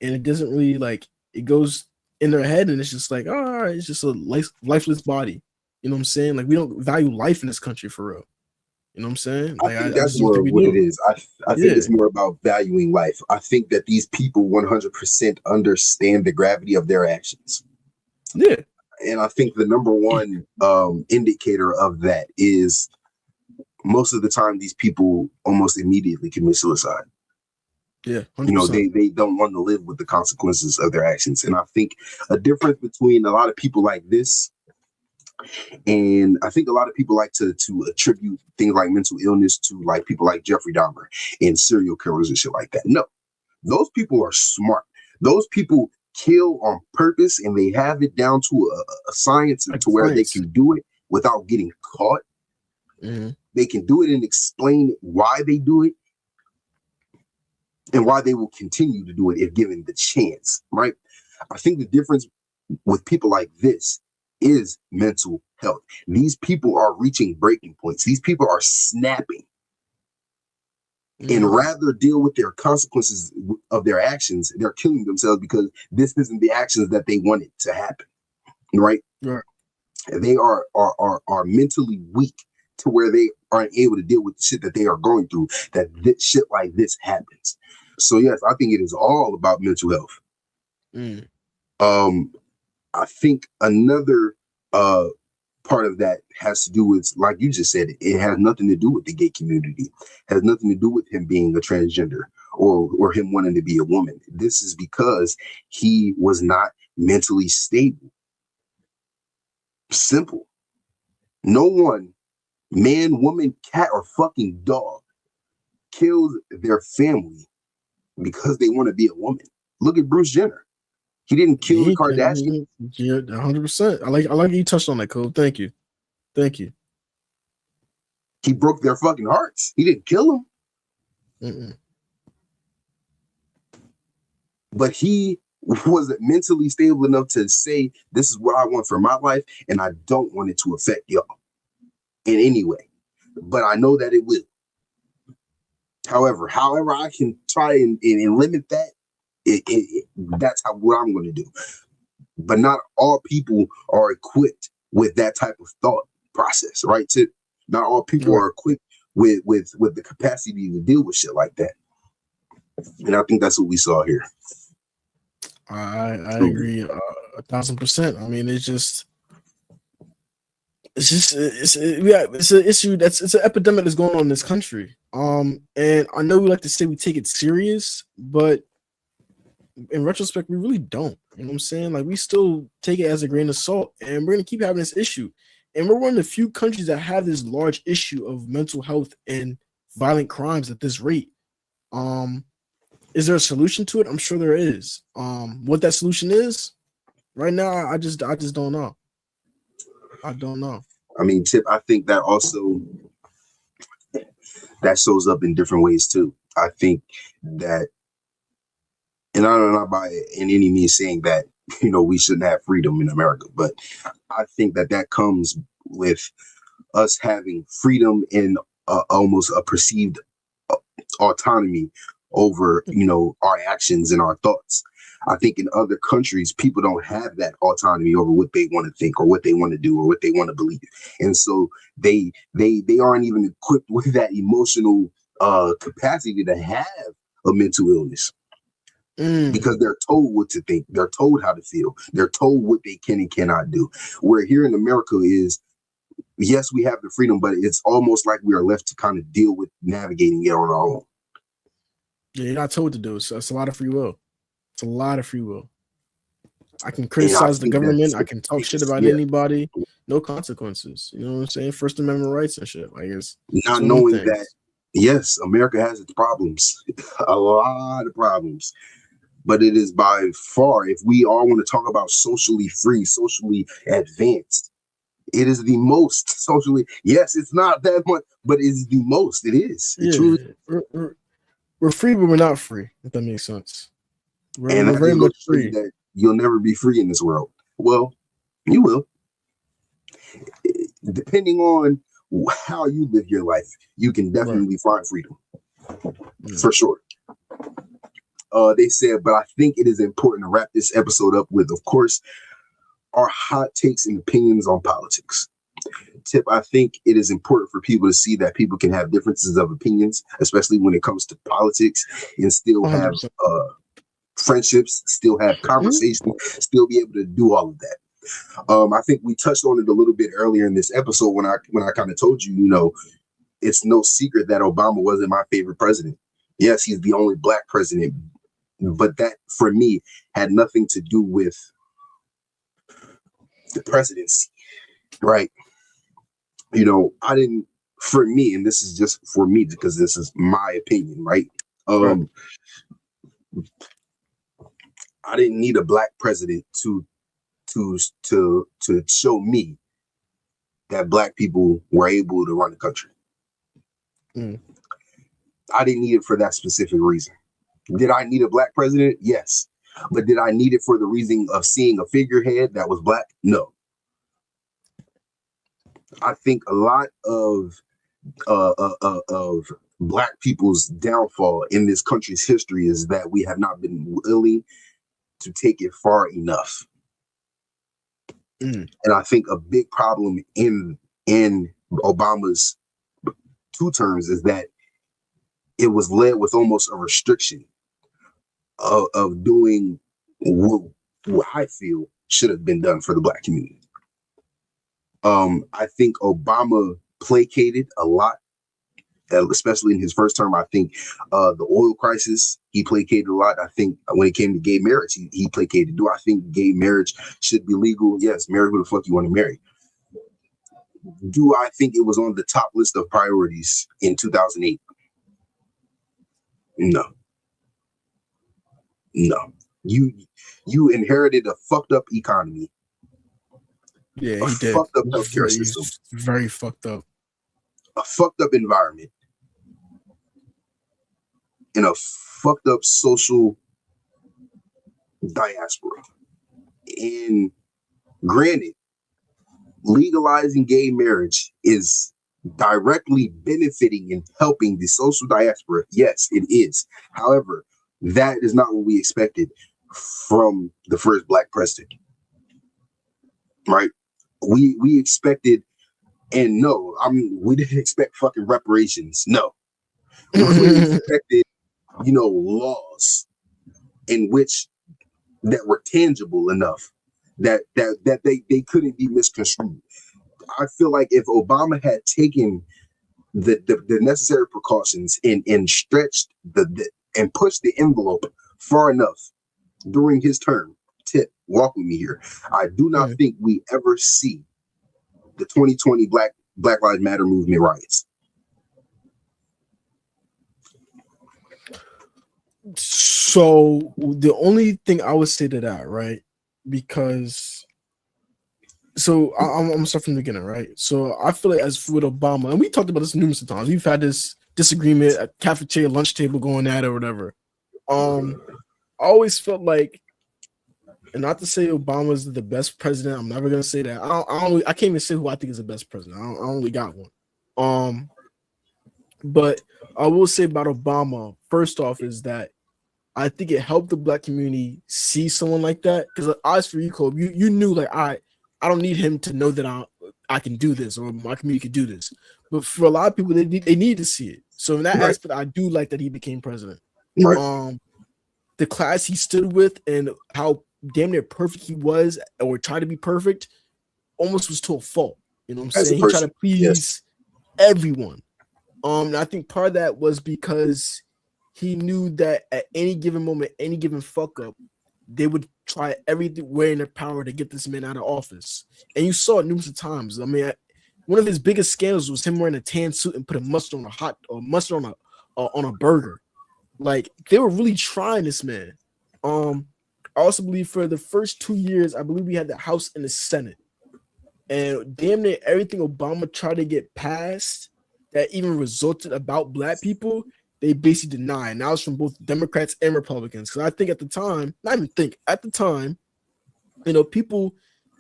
and it doesn't really, like, it goes in their head, and it's just like, oh, all right, it's just a lifeless body. You know what I'm saying? Like, we don't value life in this country for real. You know what I'm saying? Like, I think that's more of what it is. I think it's more about valuing life. I think that these people 100% understand the gravity of their actions. Yeah. And I think the number one indicator of that is most of the time these people almost immediately commit suicide. Yeah, 100%. You know, they don't want to live with the consequences of their actions. And I think a difference between a lot of people like this, and I think a lot of people like to attribute things like mental illness to like people like Jeffrey Dahmer and serial killers and shit like that. No, those people are smart. Those people kill on purpose, and they have it down to a science to where they can do it without getting caught. Mm-hmm. They can do it and explain why they do it and why they will continue to do it if given the chance, right? I think the difference with people like this is mental health. These people are reaching breaking points. These people are snapping. And rather deal with their consequences of their actions, they're killing themselves because this isn't the actions that they wanted to happen, right? Right. They are mentally weak to where they aren't able to deal with the shit that they are going through, that shit like this happens. So yes, I think it is all about mental health. I think another part of that has to do with, like you just said, it has nothing to do with the gay community. It has nothing to do with him being a transgender or him wanting to be a woman. This is because he was not mentally stable. Simple. No one, man, woman, cat, or fucking dog, kills their family because they want to be a woman. Look at Bruce Jenner. He didn't kill the Kardashians. Yeah, 100%. I like you touched on that, Cole. Thank you. He broke their fucking hearts. He didn't kill them. But he wasn't mentally stable enough to say this is what I want for my life, and I don't want it to affect y'all in any way. But I know that it will. However I can try and limit that, that's what I'm going to do. But not all people are equipped with that type of thought process, right? Not all people are equipped with the capacity to deal with shit like that. And I think that's what we saw here. I agree 1,000%. I mean, it's an issue it's an epidemic that's going on in this country. And I know we like to say we take it serious, but in retrospect, we really don't. You know what I'm saying? Like, we still take it as a grain of salt, and we're gonna keep having this issue. And we're one of the few countries that have this large issue of mental health and violent crimes at this rate. Is there a solution to it? I'm sure there is. What that solution is, right now, I just don't know. I don't know. I mean, Tip, I think that also that shows up in different ways too. I think that, and I'm not by in any means saying that, we shouldn't have freedom in America, but I think that comes with us having freedom and almost a perceived autonomy over, our actions and our thoughts. I think in other countries, people don't have that autonomy over what they want to think or what they want to do or what they want to believe. And so they aren't even equipped with that emotional capacity to have a mental illness. Because they're told what to think, they're told how to feel, they're told what they can and cannot do. Where here in America is, yes, we have the freedom, but it's almost like we are left to kind of deal with navigating it on our own. Yeah, you're not told to do it. So it's a lot of free will. It's a lot of free will. I can criticize the government. I can talk shit about anybody. No consequences. You know what I'm saying? First Amendment rights and shit. Like, it's not so knowing that, yes, America has its problems, a lot of problems. But it is by far, if we all want to talk about socially free, socially advanced, it is the most socially. Yes, it's not that much, but it's the most. It is. It truly. We're free, but we're not free. If that makes sense. We're very much free. That you'll never be free in this world. Well, you will. Depending on how you live your life, you can definitely find freedom. For sure. They said, but I think it is important to wrap this episode up with, of course, our hot takes and opinions on politics. Tip, I think it is important for people to see that people can have differences of opinions, especially when it comes to politics, and still 100%. Have friendships, still have conversations, still be able to do all of that. I think we touched on it a little bit earlier in this episode when I kind of told you, it's no secret that Obama wasn't my favorite president. Yes, he's the only Black president, but that for me had nothing to do with the presidency, right? I didn't, for me, and this is just for me because this is my opinion, right? I didn't need a Black president to show me that Black people were able to run the country. I didn't need it for that specific reason. Did I need a Black president? Yes. But did I need it for the reason of seeing a figurehead that was Black? No. I think a lot of Black people's downfall in this country's history is that we have not been willing to take it far enough. And I think a big problem in Obama's 2 terms is that it was led with almost a restriction of doing what I feel should have been done for the Black community. I think Obama placated a lot, especially in his first term. I think the oil crisis, he placated a lot. I think when it came to gay marriage, he placated. Do I think gay marriage should be legal? Yes, marry who the fuck you want to marry. Do I think it was on the top list of priorities in 2008? No. You inherited a fucked up economy. Yeah, he did. Fucked up healthcare system. Very fucked up. A fucked up environment. And a fucked up social diaspora. And granted, legalizing gay marriage is directly benefiting and helping the social diaspora. Yes, it is. However, that is not what we expected from the first black president, right? We expected, and no, we didn't expect fucking reparations. No, we expected, laws in which that were tangible enough that they couldn't be misconstrued. I feel like if Obama had taken the necessary precautions and stretched and pushed the envelope far enough during his term, walk with me here. I do not think we ever see the 2020 Black Lives Matter movement riots. So the only thing I would say to that, right? Because I'm gonna start from the beginning, right? So I feel like as with Obama, and we talked about this numerous times, we've had this disagreement at cafeteria, lunch table, going at it or whatever. I always felt like, and not to say Obama's the best president, I'm never gonna say that. I can't even say who I think is the best president. I only got one. But I will say about Obama, first off, is that I think it helped the black community see someone like that. Because as for you, Kobe, you knew like I don't need him to know that I can do this or my community can do this. But for a lot of people, they need to see it. So in that aspect, I do like that he became president. Right. The class he stood with and how damn near perfect he was, or tried to be perfect, almost was to a fault. You know what I'm saying? He tried to please everyone. And I think part of that was because he knew that at any given moment, any given fuck up, they would try everything in their power to get this man out of office. And you saw it numerous times. I mean, one of his biggest scandals was him wearing a tan suit and putting mustard on a burger. Like, they were really trying this man. I also believe for the first 2 years, I believe we had the House and the Senate. And damn near everything Obama tried to get passed that even resulted about black people, they basically denied. Now it's from both Democrats and Republicans. Because I think at the time,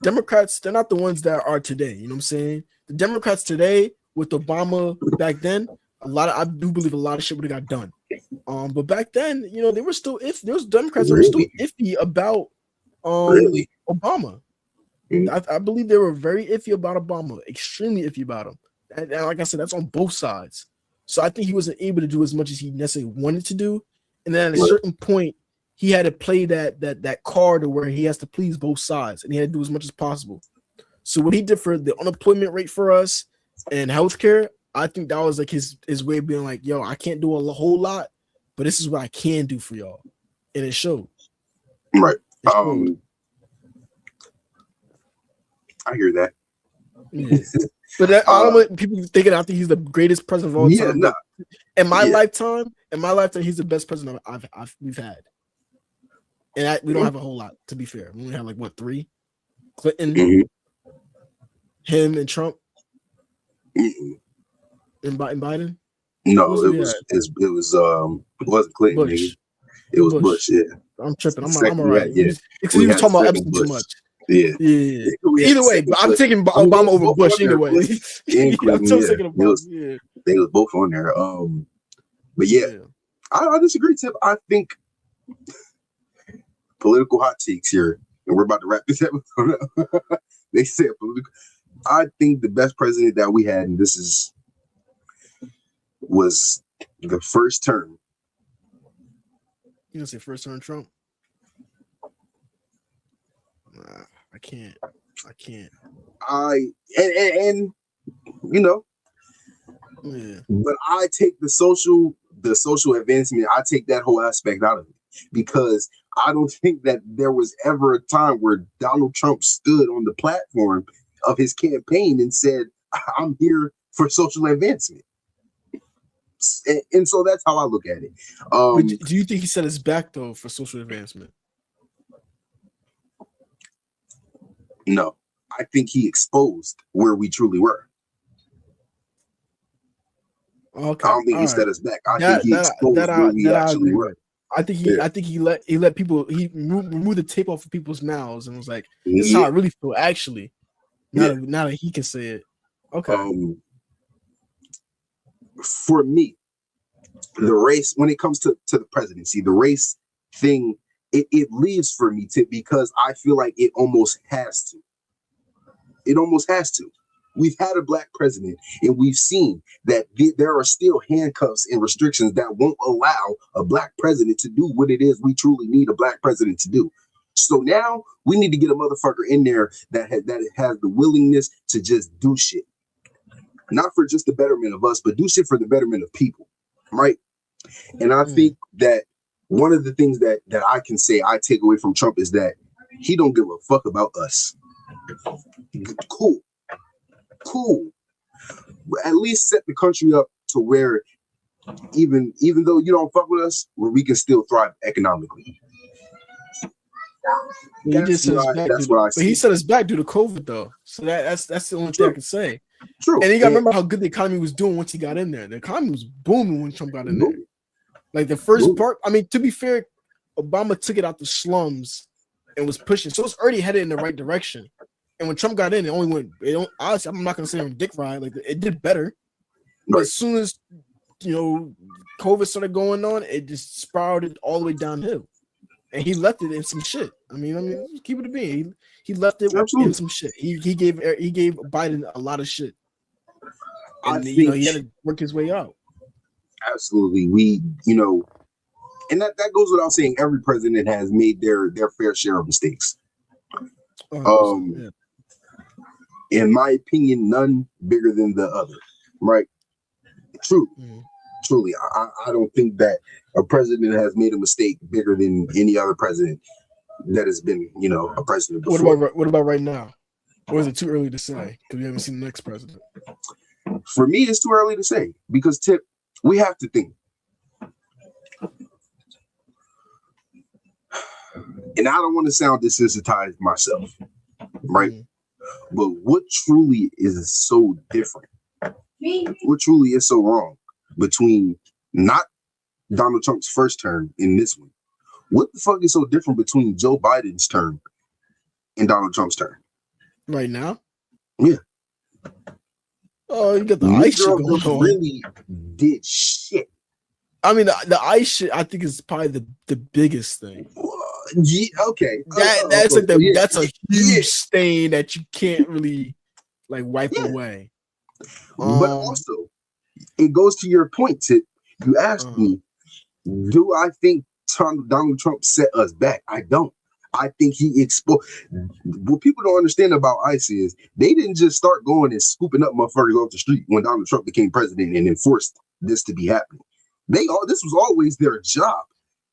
Democrats, they're not the ones that are today. You know what I'm saying? The Democrats today with Obama back then, I do believe a lot of shit would have got done. But back then, they were still those Democrats were still iffy about Obama. I believe they were very iffy about Obama, extremely iffy about him. And like I said, that's on both sides. So I think he wasn't able to do as much as he necessarily wanted to do. And then at a certain point, he had to play that card where he has to please both sides, and he had to do as much as possible. So what he did for the unemployment rate for us and healthcare, I think that was like his way of being like, yo, I can't do a whole lot, but this is what I can do for y'all. And it showed. Right. I hear that. Yeah. But I don't want people thinking I think he's the greatest president of all time. No. In my lifetime, he's the best president we've had. And we don't have a whole lot, to be fair. We only have 3? Clinton, him, and Trump, and Biden. No, it wasn't Clinton. Bush. It was Bush. Yeah, I'm tripping. I'm all right. Yeah, because he was talking about Epstein too much. Yeah. Either way, but I'm taking Obama over Bush anyway. I'm still thinking of Bush. They was both on there. But I disagree, Tip. I think political hot takes here, and we're about to wrap this episode up. They said political. I think the best president that we had, and was the first term. You gonna say first term Trump? Nah, I can't. But I take the social advancement. I take that whole aspect out of it, because I don't think that there was ever a time where Donald Trump stood on the platform of his campaign and said, "I'm here for social advancement." And so that's how I look at it. Do you think he set his back though for social advancement? No, I think he exposed where we truly were. Okay. I don't think he set us back. I think he exposed where we actually were. I think he let people removed the tape off of people's mouths and was like, "This is how I really feel." Actually, now that he can say it, okay. For me, the race when it comes to the presidency, the race thing, it leaves for me because I feel like it almost has to. It almost has to. We've had a black president, and we've seen that there are still handcuffs and restrictions that won't allow a black president to do what it is we truly need a black president to do. So now we need to get a motherfucker in there that has the willingness to just do shit. Not for just the betterment of us, but do shit for the betterment of people, right? And I think that one of the things that I can say I take away from Trump is that he don't give a fuck about us. Cool. At least set the country up to where even though you don't fuck with us, where we can still thrive economically. That's what I see. But he set us back due to COVID though. So that's the only thing I can say. True. And you gotta remember how good the economy was doing once he got in there. The economy was booming when Trump got in there. Like the first part, I mean, to be fair, Obama took it out the slums and was pushing. So it's already headed in the right direction. And when Trump got in, it only went. Honestly, I'm not gonna say dick ride. Like it did better. But as soon as COVID started going on, it just spiraled all the way downhill. And he left it in some shit. I mean, keep it a being. He left it in some shit. He gave Biden a lot of shit. And he had to work his way out. Absolutely, and that goes without saying. Every president has made their fair share of mistakes. In my opinion, none bigger than the other. Right? Truly, I don't think that a president has made a mistake bigger than any other president that has been, a president before. What about right now? Or is it too early to say? Because we haven't seen the next president. For me, it's too early to say because we have to think. And I don't want to sound desensitized myself, right? But what truly is so different? What truly is so wrong between not Donald Trump's first term and this one? What the fuck is so different between Joe Biden's term and Donald Trump's term? Right now? Yeah. Oh, you got the ICE shit going on. Really did shit. I mean, the ICE shit, I think, is probably the biggest thing. Yeah, okay. That's a huge stain that you can't really wipe away. But also, it goes to your point. You asked me, do I think Donald Trump set us back? I don't. I think he exposed. What people don't understand about ICE is they didn't just start going and scooping up motherfuckers off the street when Donald Trump became president and enforced this to be happening. This was always their job.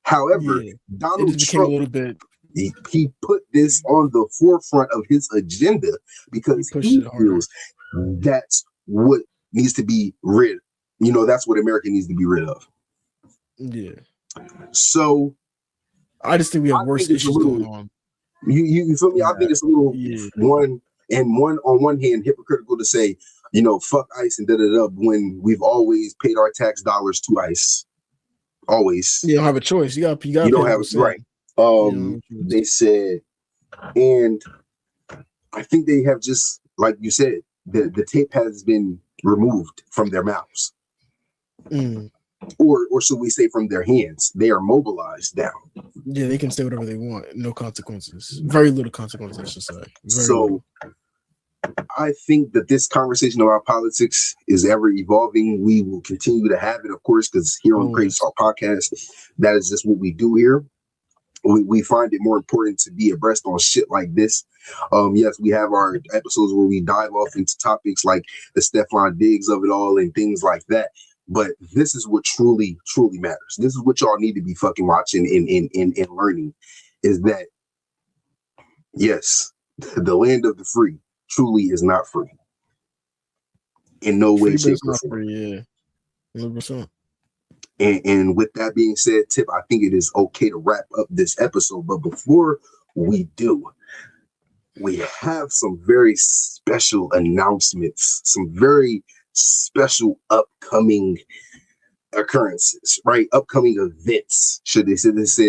However, Donald Trump, a little bit. He put this on the forefront of his agenda because he feels that's what needs to be rid. That's what America needs to be rid of. Yeah. So I just think we have worse issues going on. You feel me? Yeah. I think it's a little on one hand hypocritical to say, fuck ICE and when we've always paid our tax dollars to ICE. Always. You don't have a choice. You don't have a right. They said, and I think they have just, like you said, the tape has been removed from their mouths. Or should we say from their hands? They are mobilized now. Yeah, they can say whatever they want. No consequences. Very little consequences, I should say. Little. I think that this conversation about politics is ever evolving. We will continue to have it, of course, because here on Crazy Talk Podcast, that is just what we do here. We find it more important to be abreast on shit like this. Yes, we have our episodes where we dive off into topics like the Stefan Diggs of it all and things like that. But this is what truly, truly matters. This is what y'all need to be fucking watching and learning is that, yes, the land of the free truly is not free. In no way, shape, or form. Yeah, 100%. And with that being said, Tip, I think it is okay to wrap up this episode. But before we do, we have some very special announcements, some very special upcoming occurrences, right? Upcoming events. They said this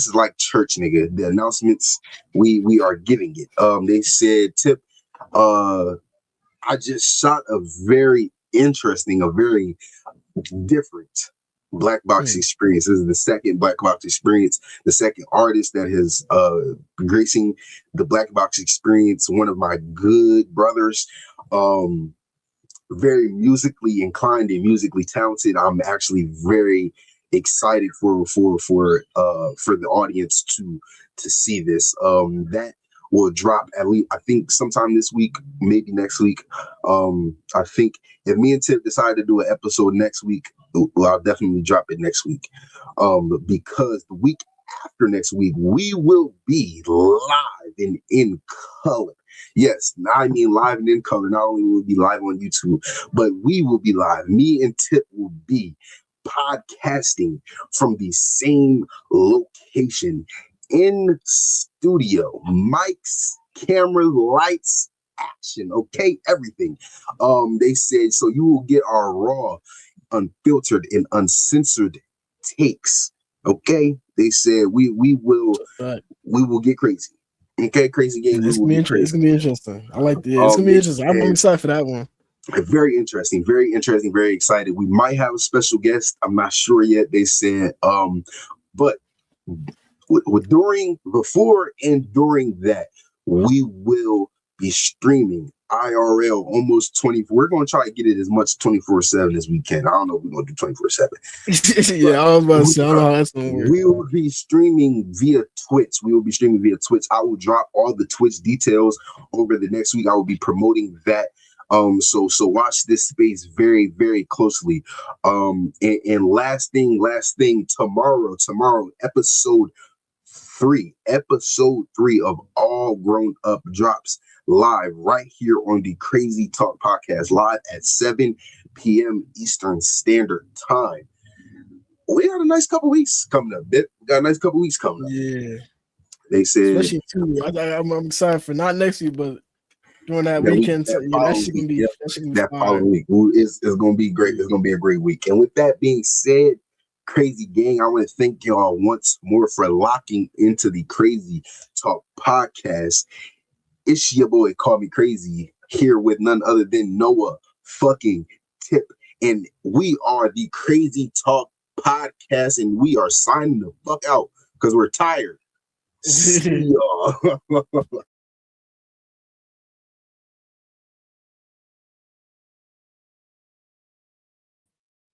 is like church, nigga. The announcements we are giving it. They said, Tip, I just shot a very different Black Box experience. This is the second Black Box experience, the second artist that has gracing the Black Box experience. One of my good brothers, very musically inclined and musically talented. I'm actually very excited for the audience to see this. That will drop at least, I think, sometime this week, maybe next week. I think if me and Tip decide to do an episode next week, I'll definitely drop it next week. Because the week after next week, we will be live and in color. Yes, I mean live and in color. Not only will we be live on YouTube, but we will be live. Me and Tip will be podcasting from the same location, in studio, mics, cameras, lights, action, okay, everything. They said, so you will get our raw, unfiltered, and uncensored takes. Okay, they said we will get crazy. Okay, crazy game. It's gonna be interesting. I like the. It's gonna be interesting. I'm excited for that one. Very interesting, very excited. We might have a special guest. I'm not sure yet. They said, but before and during that, we will be streaming IRL almost 24. We're going to try to get it as much 24/7 as we can. I don't know if we're going to do 24/7. Yeah, I was about to say, I don't know how that's going to work. We will be streaming via Twitch. I will drop all the Twitch details over the next week. I will be promoting that. So watch this space very, very closely. And last thing, tomorrow, episode 3 of All Grown Up drops live right here on the Crazy Talk podcast, live at 7 p.m. Eastern Standard Time. We got a nice couple weeks coming up. Yeah. They said, especially too. I'm excited for not next week, but during that weekend, that following week is going to be great. It's going to be a great week. And with that being said, Crazy Gang, I want to thank y'all once more for locking into the Crazy Talk podcast. It's your boy, Call Me Crazy, here with none other than Noah fucking Tip. And we are the Crazy Talk podcast, and we are signing the fuck out because we're tired. See y'all.